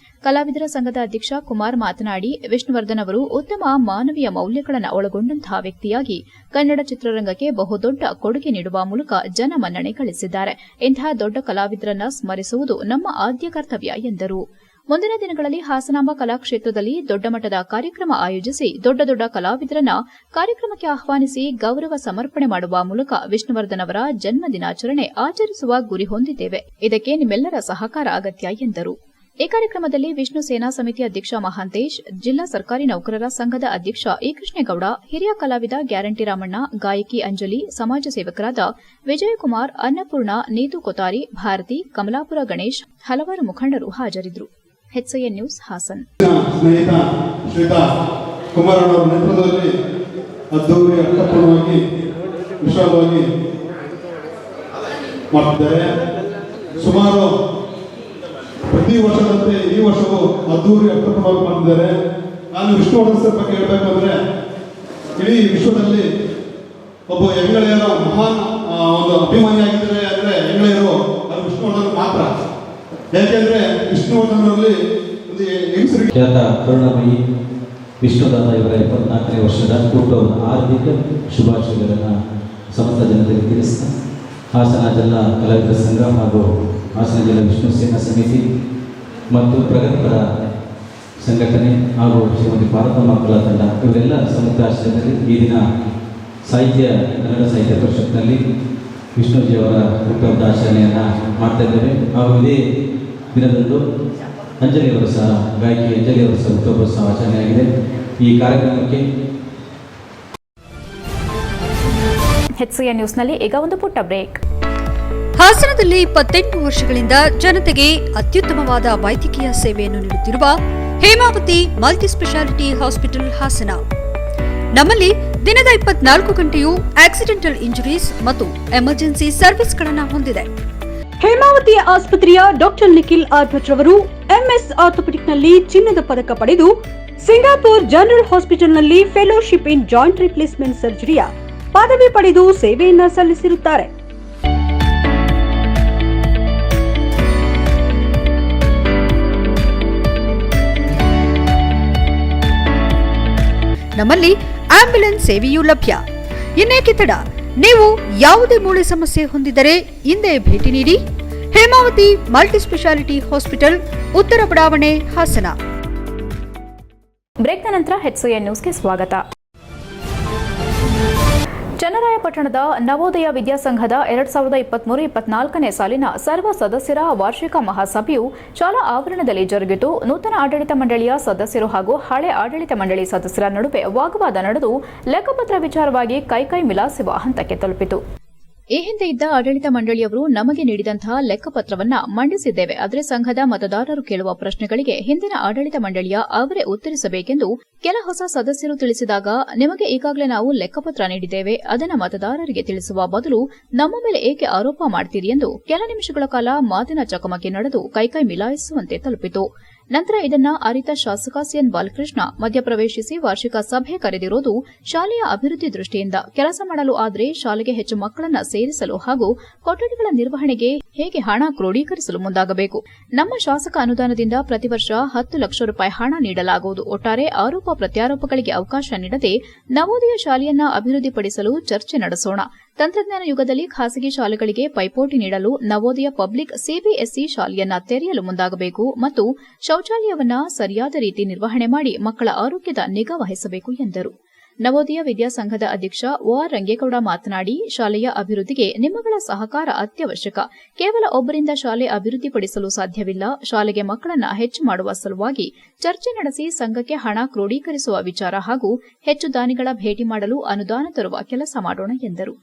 ಕಲಾವಿದರ ಸಂಘದ ಅಧ್ಯಕ್ಷ ಕುಮಾರ್ ಮಾತನಾಡಿ, ವಿಷ್ಣುವರ್ಧನ್ ಅವರು ಉತ್ತಮ ಮಾನವೀಯ ಮೌಲ್ಯಗಳನ್ನು ಒಳಗೊಂಡಂತಹ ವ್ಯಕ್ತಿಯಾಗಿ ಕನ್ನಡ ಚಿತ್ರರಂಗಕ್ಕೆ ಬಹುದೊಡ್ಡ ಕೊಡುಗೆ ನೀಡುವ ಮೂಲಕ ಜನಮನ್ನಣೆ ಗಳಿಸಿದ್ದಾರೆ. ಇಂತಹ ದೊಡ್ಡ ಕಲಾವಿದರನ್ನ ಸ್ಮರಿಸುವುದು ನಮ್ಮ ಆದ್ಯ ಕರ್ತವ್ಯ ಎಂದರು. ಮುಂದಿನ ದಿನಗಳಲ್ಲಿ ಹಾಸನಾಂಬ ಕಲಾಕ್ಷೇತ್ರದಲ್ಲಿ ದೊಡ್ಡ ಮಟ್ಟದ ಕಾರ್ಯಕ್ರಮ ಆಯೋಜಿಸಿ ದೊಡ್ಡ ದೊಡ್ಡ ಕಲಾವಿದರನ್ನ ಕಾರ್ಯಕ್ರಮಕ್ಕೆ ಆಹ್ವಾನಿಸಿ ಗೌರವ ಸಮರ್ಪಣೆ ಮಾಡುವ ಮೂಲಕ ವಿಷ್ಣುವರ್ಧನ್ ಅವರ ಜನ್ಮ ದಿನಾಚರಣೆ ಆಚರಿಸುವ ಗುರಿ ಹೊಂದಿದ್ದೇವೆ. ಇದಕ್ಕೆ ನಿಮ್ಮೆಲ್ಲರ ಸಹಕಾರ ಅಗತ್ಯ ಎಂದರು. ಈ ಕಾರ್ಯಕ್ರಮದಲ್ಲಿ ವಿಷ್ಣು ಸೇನಾ ಸಮಿತಿ ಅಧ್ಯಕ್ಷ ಮಹಾಂತೇಶ್, ಜಿಲ್ಲಾ ಸರ್ಕಾರಿ ನೌಕರರ ಸಂಘದ ಅಧ್ಯಕ್ಷ ಇ ಕೃಷ್ಣೇಗೌಡ, ಹಿರಿಯ ಕಲಾವಿದ ಗ್ಯಾರಂಟಿ ರಾಮಣ್ಣ, ಗಾಯಕಿ ಅಂಜಲಿ, ಸಮಾಜ ಸೇವಕರಾದ ವಿಜಯಕುಮಾರ್, ಅನ್ನಪೂರ್ಣ, ನೀತು ಕೊತಾರಿ, ಭಾರತಿ, ಕಮಲಾಪುರ ಗಣೇಶ್, ಹಲವಾರು ಮುಖಂಡರು ಹಾಜರಿದ್ದರು. HCN news Hassan. ಸ್ನೇಹಿತ ಶ್ರೀತ ಕುಮಾರಣ್ಣವರ ನೇತೃತ್ವದಲ್ಲಿ ಅದ್ದೂರಿ ಅರ್ಥಪೂರ್ಣವಾಗಿ ವಿಶಾಲವಾಗಿ ಮಾಡ್ತಿದ್ದಾರೆ. ಸುಮಾರು ಪ್ರತಿ ವರ್ಷದಂತೆ ಈ ವರ್ಷವೂ ಅದ್ದೂರಿ ಅರ್ಥಪೂರ್ಣವಾಗಿ ಮಾಡ್ತಿದ್ದಾರೆ. ನಾನು ವಿಷ್ಣುವರ್ಧನ್ ಸರ್ ಬಗ್ಗೆ ಹೇಳಬೇಕು ಅಂದರೆ, ಇಡೀ ವಿಶ್ವದಲ್ಲಿ ಒಬ್ಬ ಹೆಂಗಳೆಯರ ಮಹಾನ್ ಒಂದು ಅಭಿಮಾನಿಯಾಗಿದ್ದಾರೆ ಅಂದರೆ ಹೆಂಗಳೆಯರು ಅದು ವಿಷ್ಣುವರ್ಧನ್ ಮಾತ್ರ. ಯಾಕೆಂದ್ರೆ ವಿಷ್ಣುವರ್ಧನ್ನಲ್ಲಿ ಒಂದು ಹೆಂಗಸರಿಗೆ ಖ್ಯಾತ ಕರುಣಾಮಯಿ ವಿಷ್ಣುದಾದ ಇವರ 24ನೇ ವರ್ಷದ ಹುಟ್ಟುಹಬ್ಬದ ಹಾರ್ದಿಕ ಶುಭಾಶಯಗಳನ್ನು ಸಮಸ್ತ ಜನತೆಗೆ ತಿಳಿಸ್ತಾ, ಹಾಸನ ಜಿಲ್ಲಾ ಕಲಾವಿದರ ಸಂಘ ಹಾಗೂ ಹಾಸನ ಜಿಲ್ಲಾ ವಿಷ್ಣು ಸೇನಾ ಸಮಿತಿ ಮತ್ತು ಪ್ರಗತಿಪರ ಸಂಘಟನೆ ಹಾಗೂ ಶ್ರೀಮತಿ ಪಾರ್ವತಮ್ಮ ಕಲಾ ತಂಡ ಇವರೆಲ್ಲ ಸಂಯುಕ್ತಾಶ್ರಯದಲ್ಲಿ ಈ ದಿನ ಕನ್ನಡ ಸಾಹಿತ್ಯ ಪರಿಷತ್ನಲ್ಲಿ ವಿಷ್ಣುಜಿಯವರ ಹುಟ್ಟುಹಬ್ಬದ ಆಚರಣೆಯನ್ನು ಮಾಡ್ತಾ ಇದ್ದೇವೆ. ಹಾಗೂ ಇದೇ ದಿನದಂದು ಅಂಜಲಿಯವರು ಸಹ ಗಾಯಕಿ ಅಂಜಲಿಯವರು ಸಹ ಹುಟ್ಟುಹಬ್ಬ ಸಹ ಆಚರಣೆಯಾಗಿದೆ. ಈ ಕಾರ್ಯಕ್ರಮಕ್ಕೆ HCN ನ್ಯೂಸ್ನಲ್ಲಿ ಈಗ ಒಂದು ಪುಟ್ಟ ಬ್ರೇಕ್. ಹಾಸನದಲ್ಲಿ 28 ವರ್ಷಗಳಿಂದ ಜನತೆಗೆ ಅತ್ಯುತ್ತಮವಾದ ವೈದ್ಯಕೀಯ ಸೇವೆಯನ್ನು ನೀಡುತ್ತಿರುವ Hemavathi multi speciality hospital Hassan. ನಮ್ಮಲ್ಲಿ ದಿನದ 24 ಗಂಟೆಯೂ ಆಕ್ಸಿಡೆಂಟಲ್ ಇಂಜುರೀಸ್ ಮತ್ತು ಎಮರ್ಜೆನ್ಸಿ ಸರ್ವಿಸ್ಗಳನ್ನು ಹೊಂದಿದೆ. ಹೇಮಾವತಿ ಆಸ್ಪತ್ರೆಯ ಡಾಕ್ಟರ್ ನಿಖಿಲ್ ಆರ್ ಭಟ್ ರವರು ಎಂಎಸ್ ಆರ್ಥೋಪೆಡಿಕ್ನಲ್ಲಿ ಚಿನ್ನದ ಪದಕ ಪಡೆದು ಸಿಂಗಾಪುರ್ ಜನರಲ್ ಹಾಸ್ಪಿಟಲ್ನಲ್ಲಿ ಫೆಲೋಶಿಪ್ ಇನ್ ಜಾಯಿಂಟ್ ರಿಪ್ಲೇಸ್ಮೆಂಟ್ ಸರ್ಜರಿಯ ಪದವಿ ಪಡೆದು ಸೇವೆಯನ್ನ ಸಲ್ಲಿಸಿರುತ್ತಾರೆ. ನಮ್ಮಲ್ಲಿ ಆಂಬ್ಯುಲೆನ್ಸ್ ಸೇವೆಯೂ ಲಭ್ಯ. ಇನ್ನೇಕೆ ತಡ, ನೀವು ಯಾವುದೇ ಮೂಳೆ ಸಮಸ್ಯೆ ಹೊಂದಿದರೆ ಹಿಂದೆ ಭೇಟಿ ನೀಡಿ. ಹೇಮಾವತಿ ಮಲ್ಟಿ ಸ್ಪೆಷಾಲಿಟಿ ಹಾಸ್ಪಿಟಲ್, ಉತ್ತರ ಬಡಾವಣೆ, ಹಾಸನ. ಬ್ರೇಕ್ನ ನಂತರ HCN ನ್ಯೂಸ್ಗೆ ಸ್ವಾಗತ. ಚನ್ನರಾಯಪಟ್ಟಣದ ನವೋದಯ ವಿದ್ಯಾಸಂಘದ 2023-24ನೇ ಸಾಲಿನ ಸರ್ವ ಸದಸ್ಯರ ವಾರ್ಷಿಕ ಮಹಾಸಭೆಯು ಶಾಲಾ ಆವರಣದಲ್ಲಿ ಜರುಗಿತು. ನೂತನ ಆಡಳಿತ ಮಂಡಳಿಯ ಸದಸ್ಯರು ಹಾಗೂ ಹಳೆ ಆಡಳಿತ ಮಂಡಳಿ ಸದಸ್ಯರ ನಡುವೆ ವಾಗ್ವಾದ ನಡೆದು ಲೆಕ್ಕಪತ್ರ ವಿಚಾರವಾಗಿ ಕೈಕೈ ಮಿಲಾಯಿಸುವ ಹಂತಕ್ಕೆ ತಲುಪಿತು. ಈ ಹಿಂದೆ ಇದ್ದ ಆಡಳಿತ ಮಂಡಳಿಯವರು ನಮಗೆ ನೀಡಿದಂತಹ ಲೆಕ್ಕಪತ್ರವನ್ನ ಮಂಡಿಸಿದ್ದೇವೆ, ಆದರೆ ಸಂಘದ ಮತದಾರರು ಕೇಳುವ ಪ್ರಶ್ನೆಗಳಿಗೆ ಹಿಂದಿನ ಆಡಳಿತ ಮಂಡಳಿಯ ಅವರೇ ಉತ್ತರಿಸಬೇಕೆಂದು ಕೆಲ ಹೊಸ ಸದಸ್ಯರು ತಿಳಿಸಿದಾಗ, ನಿಮಗೆ ಈಗಾಗಲೇ ನಾವು ಲೆಕ್ಕಪತ್ರ ನೀಡಿದ್ದೇವೆ, ಅದನ್ನು ಮತದಾರರಿಗೆ ತಿಳಿಸುವ ಬದಲು ನಮ್ಮ ಮೇಲೆ ಏಕೆ ಆರೋಪ ಮಾಡ್ತೀರಿ ಎಂದು ಕೆಲ ನಿಮಿಷಗಳ ಕಾಲ ಮಾತಿನ ಚಕಮಕಿ ನಡೆದು ಕೈಕೈ ಮಿಲಾಯಿಸುವಂತೆ ತಲುಪಿತು. ನಂತರ ಇದನ್ನ ಅರಿತ ಶಾಸಕ ಸಿಎನ್ ಬಾಲಕೃಷ್ಣ ಮಧ್ಯಪ್ರವೇಶಿಸಿ ವಾರ್ಷಿಕ ಸಭೆ ಕರೆದಿರೋದು ಶಾಲೆಯ ಅಭಿವೃದ್ಧಿ ದೃಷ್ಟಿಯಿಂದ ಕೆಲಸ ಮಾಡಲು, ಆದರೆ ಶಾಲೆಗೆ ಹೆಚ್ಚು ಮಕ್ಕಳನ್ನ ಸೇರಿಸಲು ಹಾಗೂ ಕೊಠಡಿಗಳ ನಿರ್ವಹಣೆಗೆ ಹೇಗೆ ಹಣ ಕ್ರೋಢೀಕರಿಸಲು ಮುಂದಾಗಬೇಕು. ನಮ್ಮ ಶಾಸಕ ಅನುದಾನದಿಂದ ಪ್ರತಿ ವರ್ಷ 10 ಲಕ್ಷ ರೂಪಾಯಿ ಹಣ ನೀಡಲಾಗುವುದು. ಒಟ್ಟಾರೆ ಆರೋಪ ಪ್ರತ್ಯಾರೋಪಗಳಿಗೆ ಅವಕಾಶ ನೀಡದೆ ನವೋದಯ ಶಾಲೆಯನ್ನ ಅಭಿವೃದ್ಧಿಪಡಿಸಲು ಚರ್ಚೆ ನಡೆಸೋಣ. ತಂತ್ರಜ್ಞಾನ ಯುಗದಲ್ಲಿ ಖಾಸಗಿ ಶಾಲೆಗಳಿಗೆ ಪೈಪೋಟಿ ನೀಡಲು ನವೋದಯ ಪಬ್ಲಿಕ್ ಸಿಬಿಎಸ್ಇ ಶಾಲೆಯನ್ನ ತೆರೆಯಲು ಮುಂದಾಗಬೇಕು ಮತ್ತು ಶೌಚಾಲಯವನ್ನ ಸರಿಯಾದ ರೀತಿ ನಿರ್ವಹಣೆ ಮಾಡಿ ಮಕ್ಕಳ ಆರೋಗ್ಯದ ನಿಗಾ ವಹಿಸಬೇಕು ಎಂದರು. ನವೋದಯ ವಿದ್ಯಾಸಂಘದ ಅಧ್ಯಕ್ಷ ಒಆರ್ ರಂಗೇಗೌಡ ಮಾತನಾಡಿ, ಶಾಲೆಯ ಅಭಿವೃದ್ಧಿಗೆ ನಿಮ್ಮಗಳ ಸಹಕಾರ ಅತ್ಯವಶ್ಯಕ. ಕೇವಲ ಒಬ್ಬರಿಂದ ಶಾಲೆ ಅಭಿವೃದ್ಧಿಪಡಿಸಲು ಸಾಧ್ಯವಿಲ್ಲ. ಶಾಲೆಗೆ ಮಕ್ಕಳನ್ನ ಹೆಚ್ಚು ಮಾಡುವ ಸಲುವಾಗಿ ಚರ್ಚೆ ನಡೆಸಿ ಸಂಘಕ್ಕೆ ಹಣ ಕ್ರೋಢೀಕರಿಸುವ ವಿಚಾರ ಹಾಗೂ ಹೆಚ್ಚು ದಾನಿಗಳ ಭೇಟಿ ಮಾಡಲು ಅನುದಾನ ತರುವ ಕೆಲಸ ಮಾಡೋಣ ಎಂದರು.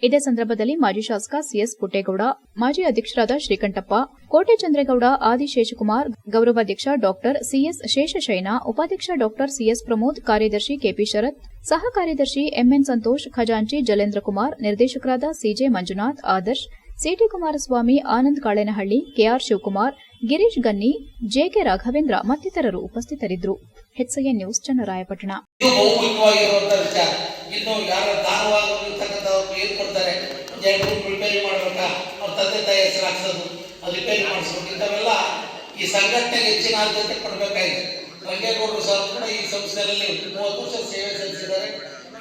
ಇದೇ ಸಂದರ್ಭದಲ್ಲಿ ಮಾಜಿ ಶಾಸಕ ಸಿಎಸ್ ಪುಟ್ಟೇಗೌಡ, ಮಾಜಿ ಅಧ್ಯಕ್ಷರಾದ ಶ್ರೀಕಂಠಪ್ಪ, ಕೋಟೆ ಚಂದ್ರೇಗೌಡ, ಆದಿಶೇಷಕುಮಾರ್, ಗೌರವಾಧ್ಯಕ್ಷ ಡಾ ಸಿಎಸ್ ಶೇಷಶಯನ, ಉಪಾಧ್ಯಕ್ಷ ಡಾ ಸಿಎಸ್ ಪ್ರಮೋದ್, ಕಾರ್ಯದರ್ಶಿ ಕೆಪಿ ಶರತ್, ಸಹ ಕಾರ್ಯದರ್ಶಿ ಎಂಎನ್ ಸಂತೋಷ್, ಖಜಾಂಚಿ ಜಲೇಂದ್ರ ಕುಮಾರ್, ನಿರ್ದೇಶಕರಾದ CJ Manjunath, Adarsh, CT Kumaraswamy, Anand Kalenahalli, KR Shivakumar, Girish Ganni, JK Raghavendra ಮತ್ತಿತರರು ಉಪಸ್ಥಿತರಿದ್ದರು. HIN news, Channarayapatna. ಇನ್ನು ಯಾರ ದಾನವಾಗಿರ್ತಕ್ಕಂಥವ್ರು ಏನು ಕೊಡ್ತಾರೆ, ಒಂದು 2 ರೂಪಾಯಿ ರಿಪೇರಿ ಮಾಡಬೇಕಾ, ಅವ್ರ ತಂದೆ ತಾಯಿ ಹೆಸರು ಹಾಕ್ಸೋದು, ಅದು ರಿಪೇರಿ ಮಾಡಿಸ್ಬೇಕು, ಇಂಥವೆಲ್ಲ ಈ ಸಂಘಟನೆಗೆ ಹೆಚ್ಚಿನ ಆದ್ಯತೆ ಕೊಡಬೇಕಾಗಿದೆ. ರಂಗೇಗೌಡರು ಸರ್ ಕೂಡ ಈ ಸಂಸ್ಥೆಯಲ್ಲಿ 30 ವರ್ಷ ಸೇವೆ ಸಲ್ಲಿಸಿದ್ದಾರೆ.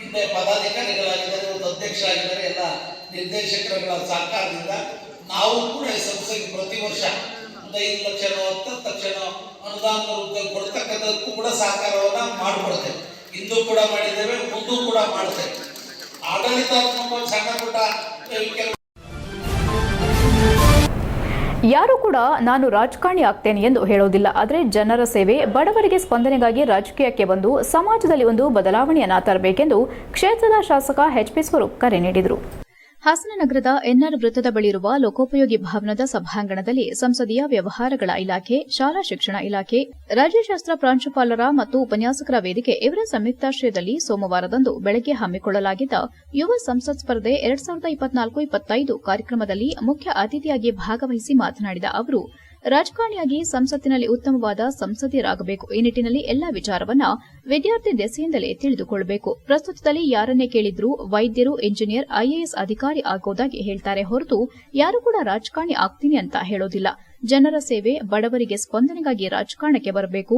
ಹಿಂದೆ ಪದಾಧಿಕಾರಿಗಳಾಗಿದ್ದಾರೆ, ಒಂದು ಅಧ್ಯಕ್ಷರಾಗಿದ್ದಾರೆ. ಎಲ್ಲ ನಿರ್ದೇಶಕರುಗಳ ಸಹಕಾರದಿಂದ ನಾವು ಕೂಡ ಈ ಸಂಸ್ಥೆಗೆ ಪ್ರತಿ ವರ್ಷ 5 ಲಕ್ಷ 10 ತಕ್ಷಣ ಅನುದಾನ ರೂಪದಲ್ಲಿ ಕೊಡ್ತಕ್ಕಂಥದ್ದಕ್ಕೂ ಕೂಡ ಸಹಕಾರವನ್ನ ಮಾಡಿಕೊಡ್ತೇವೆ. ಇಂದು ಕೂಡ ಮಾಡಿದ್ದೇವೆ, ಮುಂದೂ ಕೂಡ ಮಾಡ್ತೇವೆ. ಆಡಳಿತಾತ್ಮಕ ಸಣ್ಣ ಪುಟ್ಟ ಯಾರು ಕೂಡ ನಾನು ರಾಜಕಾರಣಿ ಆಗ್ತೇನೆ ಎಂದು ಹೇಳೋದಿಲ್ಲ, ಆದರೆ ಜನರ ಸೇವೆ, ಬಡವರಿಗೆ ಸ್ಪಂದನೆಗಾಗಿ ರಾಜಕೀಯಕ್ಕೆ ಬಂದು ಸಮಾಜದಲ್ಲಿ ಒಂದು ಬದಲಾವಣೆಯನ್ನ ತರಬೇಕೆಂದು ಕ್ಷೇತ್ರದ ಶಾಸಕ ಎಚ್ಪಿ ಸ್ವರೂಪ್ ಕರೆ ನೀಡಿದರು. ಹಾಸನ ನಗರದ ಎನ್ಆರ್ ವೃತ್ತದ ಬಳಿಯಿರುವ ಲೋಕೋಪಯೋಗಿ ಭವನದ ಸಭಾಂಗಣದಲ್ಲಿ ಸಂಸದೀಯ ವ್ಯವಹಾರಗಳ ಇಲಾಖೆ, ಶಾಲಾ ಶಿಕ್ಷಣ ಇಲಾಖೆ, ರಾಜ್ಯಶಾಸ್ತ್ರ ಪ್ರಾಂಶುಪಾಲರ ಮತ್ತು ಉಪನ್ಯಾಸಕರ ವೇದಿಕೆ ಇವರ ಸಂಯುಕ್ತಾಶ್ರಯದಲ್ಲಿ ಸೋಮವಾರದಂದು ಬೆಳಗ್ಗೆ ಹಮ್ಮಿಕೊಳ್ಳಲಾಗಿದ್ದ ಯುವ ಸಂಸತ್ ಸ್ಪರ್ಧೆ 2024-25 ಕಾರ್ಯಕ್ರಮದಲ್ಲಿ ಮುಖ್ಯ ಅತಿಥಿಯಾಗಿ ಭಾಗವಹಿಸಿ ಮಾತನಾಡಿದ ಅವರು, ರಾಜಕಾರಣಿಯಾಗಿ ಸಂಸತ್ತಿನಲ್ಲಿ ಉತ್ತಮವಾದ ಸಂಸದೀಯರಾಗಬೇಕು. ಈ ನಿಟ್ಟಿನಲ್ಲಿ ಎಲ್ಲಾ ವಿಚಾರವನ್ನ ವಿದ್ಯಾರ್ಥಿ ದೆಸೆಯಿಂದಲೇ ತಿಳಿದುಕೊಳ್ಳಬೇಕು. ಪ್ರಸ್ತುತದಲ್ಲಿ ಯಾರನ್ನೇ ಕೇಳಿದ್ರೂ ವೈದ್ಯರು, ಇಂಜಿನಿಯರ್, ಐಎಎಸ್ ಅಧಿಕಾರಿ ಆಗೋದಾಗಿ ಹೇಳ್ತಾರೆ ಹೊರತು ಯಾರು ಕೂಡ ರಾಜಕಾರಣಿ ಆಗ್ತೀನಿ ಅಂತ ಹೇಳೋದಿಲ್ಲ. ಜನರ ಸೇವೆ, ಬಡವರಿಗೆ ಸ್ಪಂದನೆಗಾಗಿ ರಾಜಕಾರಣಕ್ಕೆ ಬರಬೇಕು.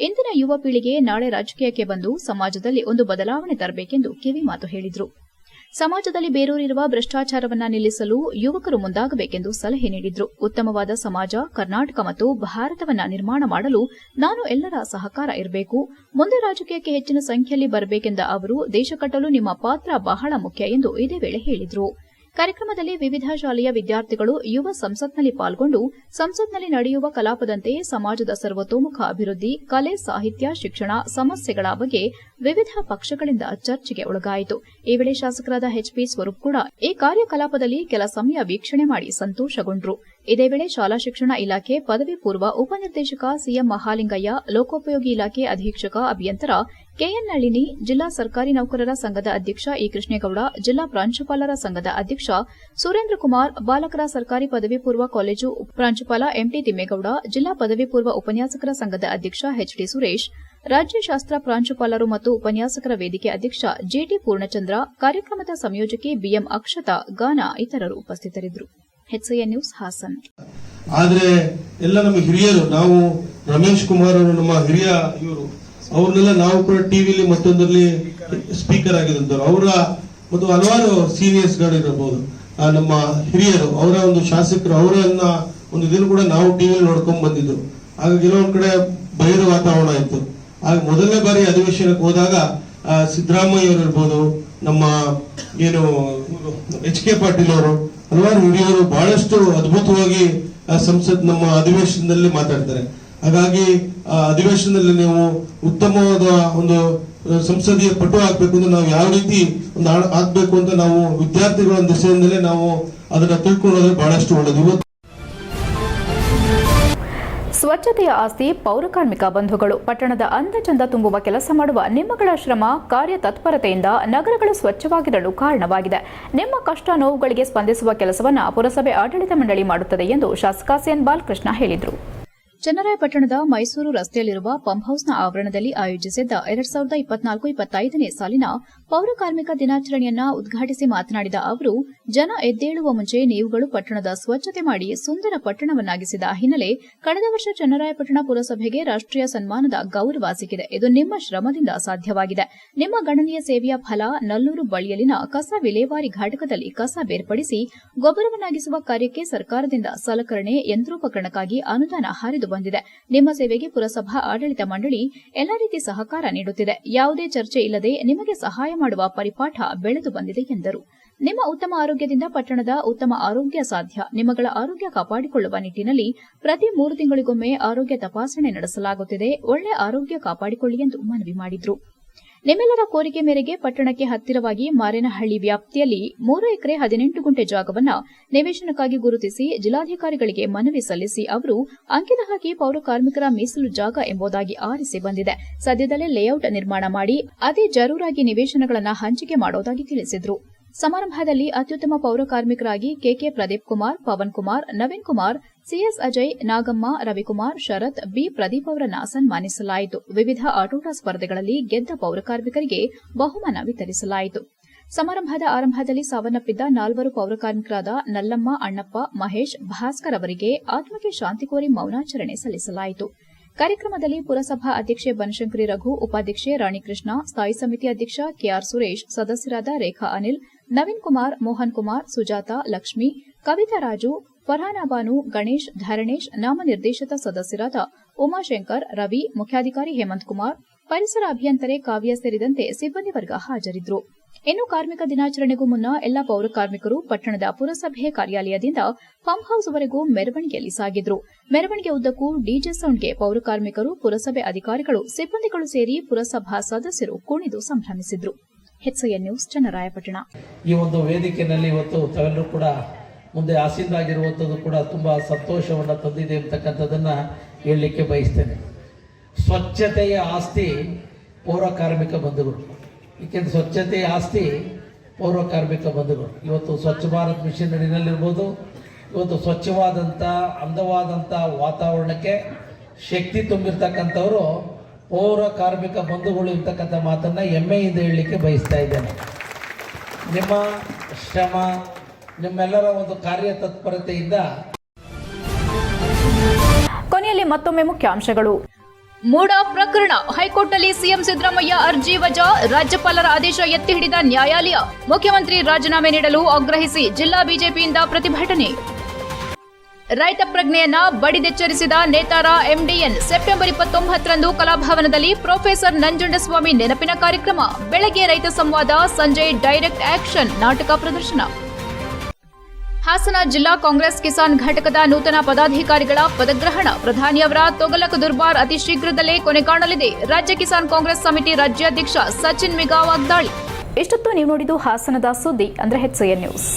ಇಂದಿನ ಯುವ ಪೀಳಿಗೆ ನಾಳೆ ರಾಜಕೀಯಕ್ಕೆ ಬಂದು ಸಮಾಜದಲ್ಲಿ ಒಂದು ಬದಲಾವಣೆ ತರಬೇಕೆಂದು ಕಿವಿಮಾತು ಹೇಳಿದರು. ಸಮಾಜದಲ್ಲಿ ಬೇರೂರಿರುವ ಭ್ರಷ್ಟಾಚಾರವನ್ನ ನಿಲ್ಲಿಸಲು ಯುವಕರು ಮುಂದಾಗಬೇಕೆಂದು ಸಲಹೆ ನೀಡಿದ್ರು. ಉತ್ತಮವಾದ ಸಮಾಜ, ಕರ್ನಾಟಕ ಮತ್ತು ಭಾರತವನ್ನ ನಿರ್ಮಾಣ ಮಾಡಲು ನಾನು ಎಲ್ಲರ ಸಹಕಾರ ಇರಬೇಕು. ಮುಂದೆ ರಾಜಕೀಯಕ್ಕೆ ಹೆಚ್ಚಿನ ಸಂಖ್ಯೆಯಲ್ಲಿ ಬರಬೇಕೆಂದ ಅವರು, ದೇಶ ಕಟ್ಟಲು ನಿಮ್ಮ ಪಾತ್ರ ಬಹಳ ಮುಖ್ಯ ಎಂದು ಇದೇ ವೇಳೆ ಹೇಳಿದರು. ಕಾರ್ಯಕ್ರಮದಲ್ಲಿ ವಿವಿಧ ಶಾಲೆಯ ವಿದ್ಯಾರ್ಥಿಗಳು ಯುವ ಸಂಸತ್ನಲ್ಲಿ ಪಾಲ್ಗೊಂಡು ಸಂಸತ್ನಲ್ಲಿ ನಡೆಯುವ ಕಲಾಪದಂತೆ ಸಮಾಜದ ಸರ್ವತೋಮುಖ ಅಭಿವೃದ್ಧಿ, ಕಲೆ, ಸಾಹಿತ್ಯ, ಶಿಕ್ಷಣ ಸಮಸ್ಯೆಗಳ ಬಗ್ಗೆ ವಿವಿಧ ಪಕ್ಷಗಳಿಂದ ಚರ್ಚೆಗೆ ಒಳಗಾಯಿತು. ಈ ವೇಳೆ ಶಾಸಕರಾದ ಎಚ್ಪಿ ಸ್ವರೂಪ್ ಕೂಡ ಈ ಕಾರ್ಯಕಲಾಪದಲ್ಲಿ ಕೆಲ ಸಮಯ ವೀಕ್ಷಣೆ ಮಾಡಿ ಸಂತೋಷಗೊಂಡರು. ಇದೇ ವೇಳೆ ಶಾಲಾ ಶಿಕ್ಷಣ ಇಲಾಖೆ ಪದವಿ ಪೂರ್ವ ಉಪನಿರ್ದೇಶಕ ಸಿಎಂ ಮಹಾಲಿಂಗಯ್ಯ, ಲೋಕೋಪಯೋಗಿ ಇಲಾಖೆ ಅಧೀಕ್ಷಕ ಅಭಿಯಂತರ ಕೆಎನ್ ನಳಿನಿ, ಜಿಲ್ಲಾ ಸರ್ಕಾರಿ ನೌಕರರ ಸಂಘದ ಅಧ್ಯಕ್ಷ ಇ ಕೃಷ್ಣೇಗೌಡ, ಜಿಲ್ಲಾ ಪ್ರಾಂಶುಪಾಲರ ಸಂಘದ ಅಧ್ಯಕ್ಷ ಸುರೇಂದ್ರ ಕುಮಾರ್, ಬಾಲಕರ ಸರ್ಕಾರಿ ಪದವಿ ಪೂರ್ವ ಕಾಲೇಜು ಪ್ರಾಂಶುಪಾಲ ಎಂಟಿ ತಿಮ್ಮೇಗೌಡ, ಜಿಲ್ಲಾ ಪದವಿ ಪೂರ್ವ ಉಪನ್ಯಾಸಕರ ಸಂಘದ ಅಧ್ಯಕ್ಷ ಎಚ್ಡಿ ಸುರೇಶ್, ರಾಜ್ಯಶಾಸ್ತ್ರ ಪ್ರಾಂಶುಪಾಲರು ಮತ್ತು ಉಪನ್ಯಾಸಕರ ವೇದಿಕೆ ಅಧ್ಯಕ್ಷ ಜೆಟಿ ಪೂರ್ಣಚಂದ್ರ, ಕಾರ್ಯಕ್ರಮದ ಸಂಯೋಜಕಿ ಬಿಎಂ ಅಕ್ಷತಾ, ಗಾನ ಇತರರು ಉಪಸ್ಥಿತರಿದ್ದರು. HIN news, Hassan. ಆದ್ರೆ ಎಲ್ಲ ನಮ್ಮ ಹಿರಿಯರು, ನಾವು ರಮೇಶ್ ಕುಮಾರ್ ಅವರು ನಮ್ಮ ಹಿರಿಯ ಇವರು, ಅವ್ರನ್ನೆಲ್ಲ ನಾವು ಕೂಡ ಟಿವಿಲಿ ಮತ್ತೊಂದರಲ್ಲಿ ಸ್ಪೀಕರ್ ಆಗಿದ್ದಂಥವ್ರು, ಅವರ ಮತ್ತು ಹಲವಾರು ಸೀನಿಯರ್ಸ್ ಗಳಿರಬಹುದು, ನಮ್ಮ ಹಿರಿಯರು, ಅವರ ಒಂದು ಶಾಸಕರು, ಅವರನ್ನ ಒಂದು ದಿನ ಕೂಡ ನಾವು ಟಿವಿಲಿ ನೋಡ್ಕೊಂಡ್ ಬಂದಿದ್ರು. ಆಗ ಕೆಲವೊಂದ್ ಕಡೆ ಬಹಿರ ವಾತಾವರಣ ಇತ್ತು. ಆಗ ಮೊದಲನೇ ಬಾರಿ ಅಧಿವೇಶನಕ್ಕೆ ಹೋದಾಗ ಸಿದ್ದರಾಮಯ್ಯ ಅವರು ಇರ್ಬೋದು, ನಮ್ಮ ಏನು HK ಪಾಟೀಲ್ ಅವರು, ಹಲವಾರು ಹಿರಿಯರು ಬಹಳಷ್ಟು ಅದ್ಭುತವಾಗಿ ಸಂಸತ್ ನಮ್ಮ ಅಧಿವೇಶನದಲ್ಲಿ ಮಾತಾಡ್ತಾರೆ. ಹಾಗಾಗಿ ಆ ಅಧಿವೇಶನದಲ್ಲಿ ನೀವು ಉತ್ತಮವಾದ ಒಂದು ಸಂಸದೀಯ ಪಟು ಆಗ್ಬೇಕು ಅಂದ್ರೆ ನಾವು ಯಾವ ರೀತಿ ಒಂದು ಆಗ್ಬೇಕು ಅಂತ ನಾವು ವಿದ್ಯಾರ್ಥಿಗಳ ದಿಸೆಯಿಂದಲೇ ನಾವು ಅದನ್ನ ತಿಳ್ಕೊಳ್ಳೋದ್ರೆ ಬಹಳಷ್ಟು ಒಳ್ಳೆಯದು. ಇವತ್ತು ಸ್ವಚ್ಛತೆಯ ಆಸ್ತಿ ಪೌರಕಾರ್ಮಿಕ ಬಂಧುಗಳು. ಪಟ್ಟಣದ ಅಂದಚಂದ ತುಂಬುವ ಕೆಲಸ ಮಾಡುವ ನಿಮ್ಮಗಳ ಶ್ರಮ, ಕಾರ್ಯ ತತ್ಪರತೆಯಿಂದ ನಗರಗಳು ಸ್ವಚ್ಛವಾಗಿರಲು ಕಾರಣವಾಗಿದೆ. ನಿಮ್ಮ ಕಷ್ಟ ನೋವುಗಳಿಗೆ ಸ್ಪಂದಿಸುವ ಕೆಲಸವನ್ನು ಪುರಸಭೆ ಆಡಳಿತ ಮಂಡಳಿ ಮಾಡುತ್ತದೆ ಎಂದು ಶಾಸಕ ಸಿಎನ್ ಬಾಲಕೃಷ್ಣ ಹೇಳಿದರು. ಚನ್ನರಾಯಪಟ್ಟಣದ ಮೈಸೂರು ರಸ್ತೆಯಲ್ಲಿರುವ ಪಂಪ್ ಹೌಸ್ನ ಆವರಣದಲ್ಲಿ ಆಯೋಜಿಸಿದ್ದ 2024-25ನೇ ಸಾಲಿನ ಪೌರಕಾರ್ಮಿಕ ದಿನಾಚರಣೆಯನ್ನ ಉದ್ಘಾಟಿಸಿ ಮಾತನಾಡಿದ ಅವರು, ಜನ ಎದ್ದೇಳುವ ಮುಂಚೆ ನೀವುಗಳು ಪಟ್ಟಣದ ಸ್ವಚ್ಛತೆ ಮಾಡಿ ಸುಂದರ ಪಟ್ಟಣವನ್ನಾಗಿಸಿದ ಹಿನ್ನೆಲೆ ಕಳೆದ ವರ್ಷ ಚನ್ನರಾಯಪಟ್ಟಣ ಪುರಸಭೆಗೆ ರಾಷ್ಟ್ರೀಯ ಸನ್ಮಾನದ ಗೌರವ ಸಿಕ್ಕಿದೆ. ಇದು ನಿಮ್ಮ ಶ್ರಮದಿಂದ ಸಾಧ್ಯವಾಗಿದೆ. ನಿಮ್ಮ ಗಣನೀಯ ಸೇವೆಯ ಫಲ ನಲ್ಲೂರು ಬಳಿಯಲ್ಲಿನ ಕಸ ವಿಲೇವಾರಿ ಘಟಕದಲ್ಲಿ ಕಸ ಬೇರ್ಪಡಿಸಿ ಗೊಬ್ಬರವನ್ನಾಗಿಸುವ ಕಾರ್ಯಕ್ಕೆ ಸರ್ಕಾರದಿಂದ ಸಲಕರಣೆ, ಯಂತ್ರೋಪಕರಣಕ್ಕಾಗಿ ಅನುದಾನ ಹರಿದು ಬಂದಿದೆ. ನಿಮ್ಮ ಸೇವೆಗೆ ಪುರಸಭಾ ಆಡಳಿತ ಮಂಡಳಿ ಎಲ್ಲ ರೀತಿ ಸಹಕಾರ ನೀಡುತ್ತಿದೆ. ಯಾವುದೇ ಚರ್ಚೆ ಇಲ್ಲದೆ ನಿಮಗೆ ಸಹಾಯ ಮಾಡುವ ಪರಿಪಾಠ ಬೆಳೆದು ಬಂದಿದೆ ಎಂದರು. ನಿಮ್ಮ ಉತ್ತಮ ಆರೋಗ್ಯದಿಂದ ಪಟ್ಟಣದ ಉತ್ತಮ ಆರೋಗ್ಯ ಸಾಧ್ಯ. ನಿಮ್ಮಗಳ ಆರೋಗ್ಯ ಕಾಪಾಡಿಕೊಳ್ಳುವ ನಿಟ್ಟಿನಲ್ಲಿ ಪ್ರತಿ 3 ತಿಂಗಳಿಗೊಮ್ಮೆ ಆರೋಗ್ಯ ತಪಾಸಣೆ ನಡೆಸಲಾಗುತ್ತಿದೆ. ಒಳ್ಳೆ ಆರೋಗ್ಯ ಕಾಪಾಡಿಕೊಳ್ಳಿ ಎಂದು ಮನವಿ ಮಾಡಿದರು. ನಿಮ್ಮೆಲ್ಲರ ಕೋರಿಕೆ ಮೇರೆಗೆ ಪಟ್ಟಣಕ್ಕೆ ಹತ್ತಿರವಾಗಿ ಮಾರೇನಹಳ್ಳಿ ವ್ಯಾಪ್ತಿಯಲ್ಲಿ 3 ಎಕರೆ 18 ಗುಂಟೆ ಜಾಗವನ್ನು ನಿವೇಶನಕ್ಕಾಗಿ ಗುರುತಿಸಿ ಜಿಲ್ಲಾಧಿಕಾರಿಗಳಿಗೆ ಮನವಿ ಸಲ್ಲಿಸಿ ಅವರು ಅಂಕಿತ ಹಾಕಿ ಪೌರಕಾರ್ಮಿಕರ ಮೀಸಲು ಜಾಗ ಎಂಬುದಾಗಿ ಆರಿಸಿ ಬಂದಿದೆ. ಸದ್ಯದಲ್ಲೇ ಲೇಔಟ್ ನಿರ್ಮಾಣ ಮಾಡಿ ಅತಿ ಜರೂರಾಗಿ ನಿವೇಶನಗಳನ್ನು ಹಂಚಿಕೆ ಮಾಡುವುದಾಗಿ ತಿಳಿಸಿದರು. ಸಮಾರಂಭದಲ್ಲಿ ಅತ್ಯುತ್ತಮ ಪೌರಕಾರ್ಮಿಕರಾಗಿ ಕೆಕೆ ಪ್ರದೀಪ್ ಕುಮಾರ್, ಪವನ್ ಕುಮಾರ್, ನವೀನ್ ಕುಮಾರ್, ಸಿಎಸ್ ಅಜಯ್, ನಾಗಮ್ಮ, ರವಿಕುಮಾರ್, ಶರತ್, ಬಿ ಪ್ರದೀಪ್ ಅವರನ್ನ ಸನ್ಮಾನಿಸಲಾಯಿತು. ವಿವಿಧ ಆಟೋಟ ಸ್ಪರ್ಧೆಗಳಲ್ಲಿ ಗೆದ್ದ ಪೌರಕಾರ್ಮಿಕರಿಗೆ ಬಹುಮಾನ ವಿತರಿಸಲಾಯಿತು. ಸಮಾರಂಭದ ಆರಂಭದಲ್ಲಿ ಸಾವನ್ನಪ್ಪಿದ್ದ 4 ಪೌರಕಾರ್ಮಿಕರಾದ ನಲ್ಲಮ್ಮ, ಅಣ್ಣಪ್ಪ, ಮಹೇಶ್, ಭಾಸ್ಕರ್ ಅವರಿಗೆ ಆತ್ಮಕ್ಕೆ ಶಾಂತಿ ಕೋರಿ ಮೌನಾಚರಣೆ ಸಲ್ಲಿಸಲಾಯಿತು. ಕಾರ್ಯಕ್ರಮದಲ್ಲಿ ಪುರಸಭಾ ಅಧ್ಯಕ್ಷೆ ಬನಶಂಕರಿ ರಘು, ಉಪಾಧ್ಯಕ್ಷೆ ರಾಣಿಕೃಷ್ಣ, ಸ್ಥಾಯಿ ಸಮಿತಿ ಅಧ್ಯಕ್ಷ ಕೆಆರ್ ಸುರೇಶ್, ಸದಸ್ಯರಾದ ರೇಖಾ ಅನಿಲ್, ನವೀನ್ ಕುಮಾರ್, ಮೋಹನ್ ಕುಮಾರ್, ಸುಜಾತ, ಲಕ್ಷ್ಮಿ, ಕವಿತಾ ರಾಜು, ಫರ್ಹಾನಾ ಬಾನು, ಗಣೇಶ್, ಧರಣೇಶ್, ನಾಮನಿರ್ದೇಶಿತ ಸದಸ್ಯರಾದ ಉಮಾಶಂಕರ್, ರವಿ, ಮುಖ್ಯಾಧಿಕಾರಿ ಹೇಮಂತ್ ಕುಮಾರ್, ಪರಿಸರ ಅಭಿಯಂತರೆ ಕಾವ್ಯ ಸೇರಿದಂತೆ ಸಿಬ್ಬಂದಿ ವರ್ಗ ಹಾಜರಿದ್ದರು. ಇನ್ನು ಕಾರ್ಮಿಕ ದಿನಾಚರಣೆಗೂ ಮುನ್ನ ಎಲ್ಲ ಪೌರಕಾರ್ಮಿಕರು ಪಟ್ಟಣದ ಪುರಸಭೆ ಕಾರ್ಯಾಲಯದಿಂದ ಪಂಪ್ ಹೌಸ್ವರೆಗೂ ಮೆರವಣಿಗೆಯಲ್ಲಿ ಸಾಗಿದ್ರು. ಮೆರವಣಿಗೆ ಉದ್ದಕ್ಕೂ ಡಿಜೆ ಸೌಂಡ್ಗೆ ಪೌರಕಾರ್ಮಿಕರು, ಪುರಸಭೆ ಅಧಿಕಾರಿಗಳು, ಸಿಬ್ಬಂದಿಗಳು ಸೇರಿ ಪುರಸಭಾ ಸದಸ್ಯರು ಕುಣಿದು ಸಂಭ್ರಮಿಸಿದ್ರು. HCN news, Channarayapatna. ಈ ಒಂದು ವೇದಿಕೆಯಲ್ಲಿ ಇವತ್ತು ತಾವೆಲ್ಲರೂ ಕೂಡ ಮುಂದೆ ಆಸೀನರಾಗಿರುವಂಥದ್ದು ಕೂಡ ತುಂಬಾ ಸಂತೋಷವನ್ನು ತಂದಿದೆ ಅಂತಕ್ಕಂಥದ್ದನ್ನ ಹೇಳಲಿಕ್ಕೆ ಬಯಸ್ತೇನೆ. ಸ್ವಚ್ಛತೆಯ ಆಸ್ತಿ ಪೌರಕಾರ್ಮಿಕ ಬಂಧುಗಳು. ಏಕೆಂದರೆ ಸ್ವಚ್ಛತೆಯ ಆಸ್ತಿ ಪೌರಕಾರ್ಮಿಕ ಬಂಧುಗಳು. ಇವತ್ತು ಸ್ವಚ್ಛ ಭಾರತ್ ಮಿಷನ್ ಅಡಿನಲ್ಲಿರ್ಬೋದು, ಇವತ್ತು ಸ್ವಚ್ಛವಾದಂಥ ಅಂದವಾದಂಥ ವಾತಾವರಣಕ್ಕೆ ಶಕ್ತಿ ತುಂಬಿರ್ತಕ್ಕಂಥವರು ಪೌರ ಕಾರ್ಮಿಕ ಬಂಧುಗಳು ಇರ್ತಕ್ಕಂಥ ಮಾತನ್ನು ಹೆಮ್ಮೆಯಿಂದ ಹೇಳಲಿಕ್ಕೆ ಬಯಸ್ತಾ ಇದ್ದೇನೆ. ನಿಮ್ಮ ಶ್ರಮ, ನಿಮ್ಮೆಲ್ಲರ ಒಂದು ಕಾರ್ಯ ತತ್ಪರತೆಯಿಂದ. ಕೊನೆಯಲ್ಲಿ ಮತ್ತೊಮ್ಮೆ ಮುಖ್ಯಾಂಶಗಳು. ಮೂಡ ಪ್ರಕರಣ, ಹೈಕೋರ್ಟ್ನಲ್ಲಿ ಸಿಎಂ ಸಿದ್ದರಾಮಯ್ಯ ಅರ್ಜಿ ವಜಾ, ರಾಜ್ಯಪಾಲರ ಆದೇಶ ಎತ್ತಿ ಹಿಡಿದ ನ್ಯಾಯಾಲಯ. ಮುಖ್ಯಮಂತ್ರಿ ರಾಜೀನಾಮೆ ನೀಡಲು ಆಗ್ರಹಿಸಿ ಜಿಲ್ಲಾ ಬಿಜೆಪಿಯಿಂದ ಪ್ರತಿಭಟನೆ. ರೈತ ಪ್ರಜ್ಞೆಯನ್ನ ಬಡಿದೆಚ್ಚರಿಸಿದ ನೇತಾರ ಎಂಡಿಎನ್. ಸೆಪ್ಟೆಂಬರ್ 29ರಂದು ಕಲಾಭವನದಲ್ಲಿ ಪ್ರೊಫೆಸರ್ ನಂಜುಂಡಸ್ವಾಮಿ ನೆನಪಿನ ಕಾರ್ಯಕ್ರಮ. ಬೆಳಗ್ಗೆ ರೈತ ಸಂವಾದ, ಸಂಜೆ ಡೈರೆಕ್ಟ್ ಆಕ್ಷನ್ ನಾಟಕ ಪ್ರದರ್ಶನ. ಹಾಸನ ಜಿಲ್ಲಾ ಕಾಂಗ್ರೆಸ್ ಕಿಸಾನ್ ಘಟಕದ ನೂತನ ಪದಾಧಿಕಾರಿಗಳ ಪದಗ್ರಹಣ. ಪ್ರಧಾನಿಯವರ ತೊಗಲಕ್ ದುರ್ಬಾರ್ ಅತಿ ಶೀಘ್ರದಲ್ಲೇ ಕೊನೆಗಾಣಲಿದೆ. ರಾಜ್ಯ ಕಿಸಾನ್ ಕಾಂಗ್ರೆಸ್ ಸಮಿತಿ ರಾಜ್ಯಾಧ್ಯಕ್ಷ ಸಚಿನ್ ಮಿಗಾ ವಾಗ್ದಾಳಿ. ಇಷ್ಟೊತ್ತು ನೀವು ನೋಡಿದ್ದು ಹಾಸನದ ಸುದ್ದಿ, ಅಂದ್ರೆ HCN ನ್ಯೂಸ್.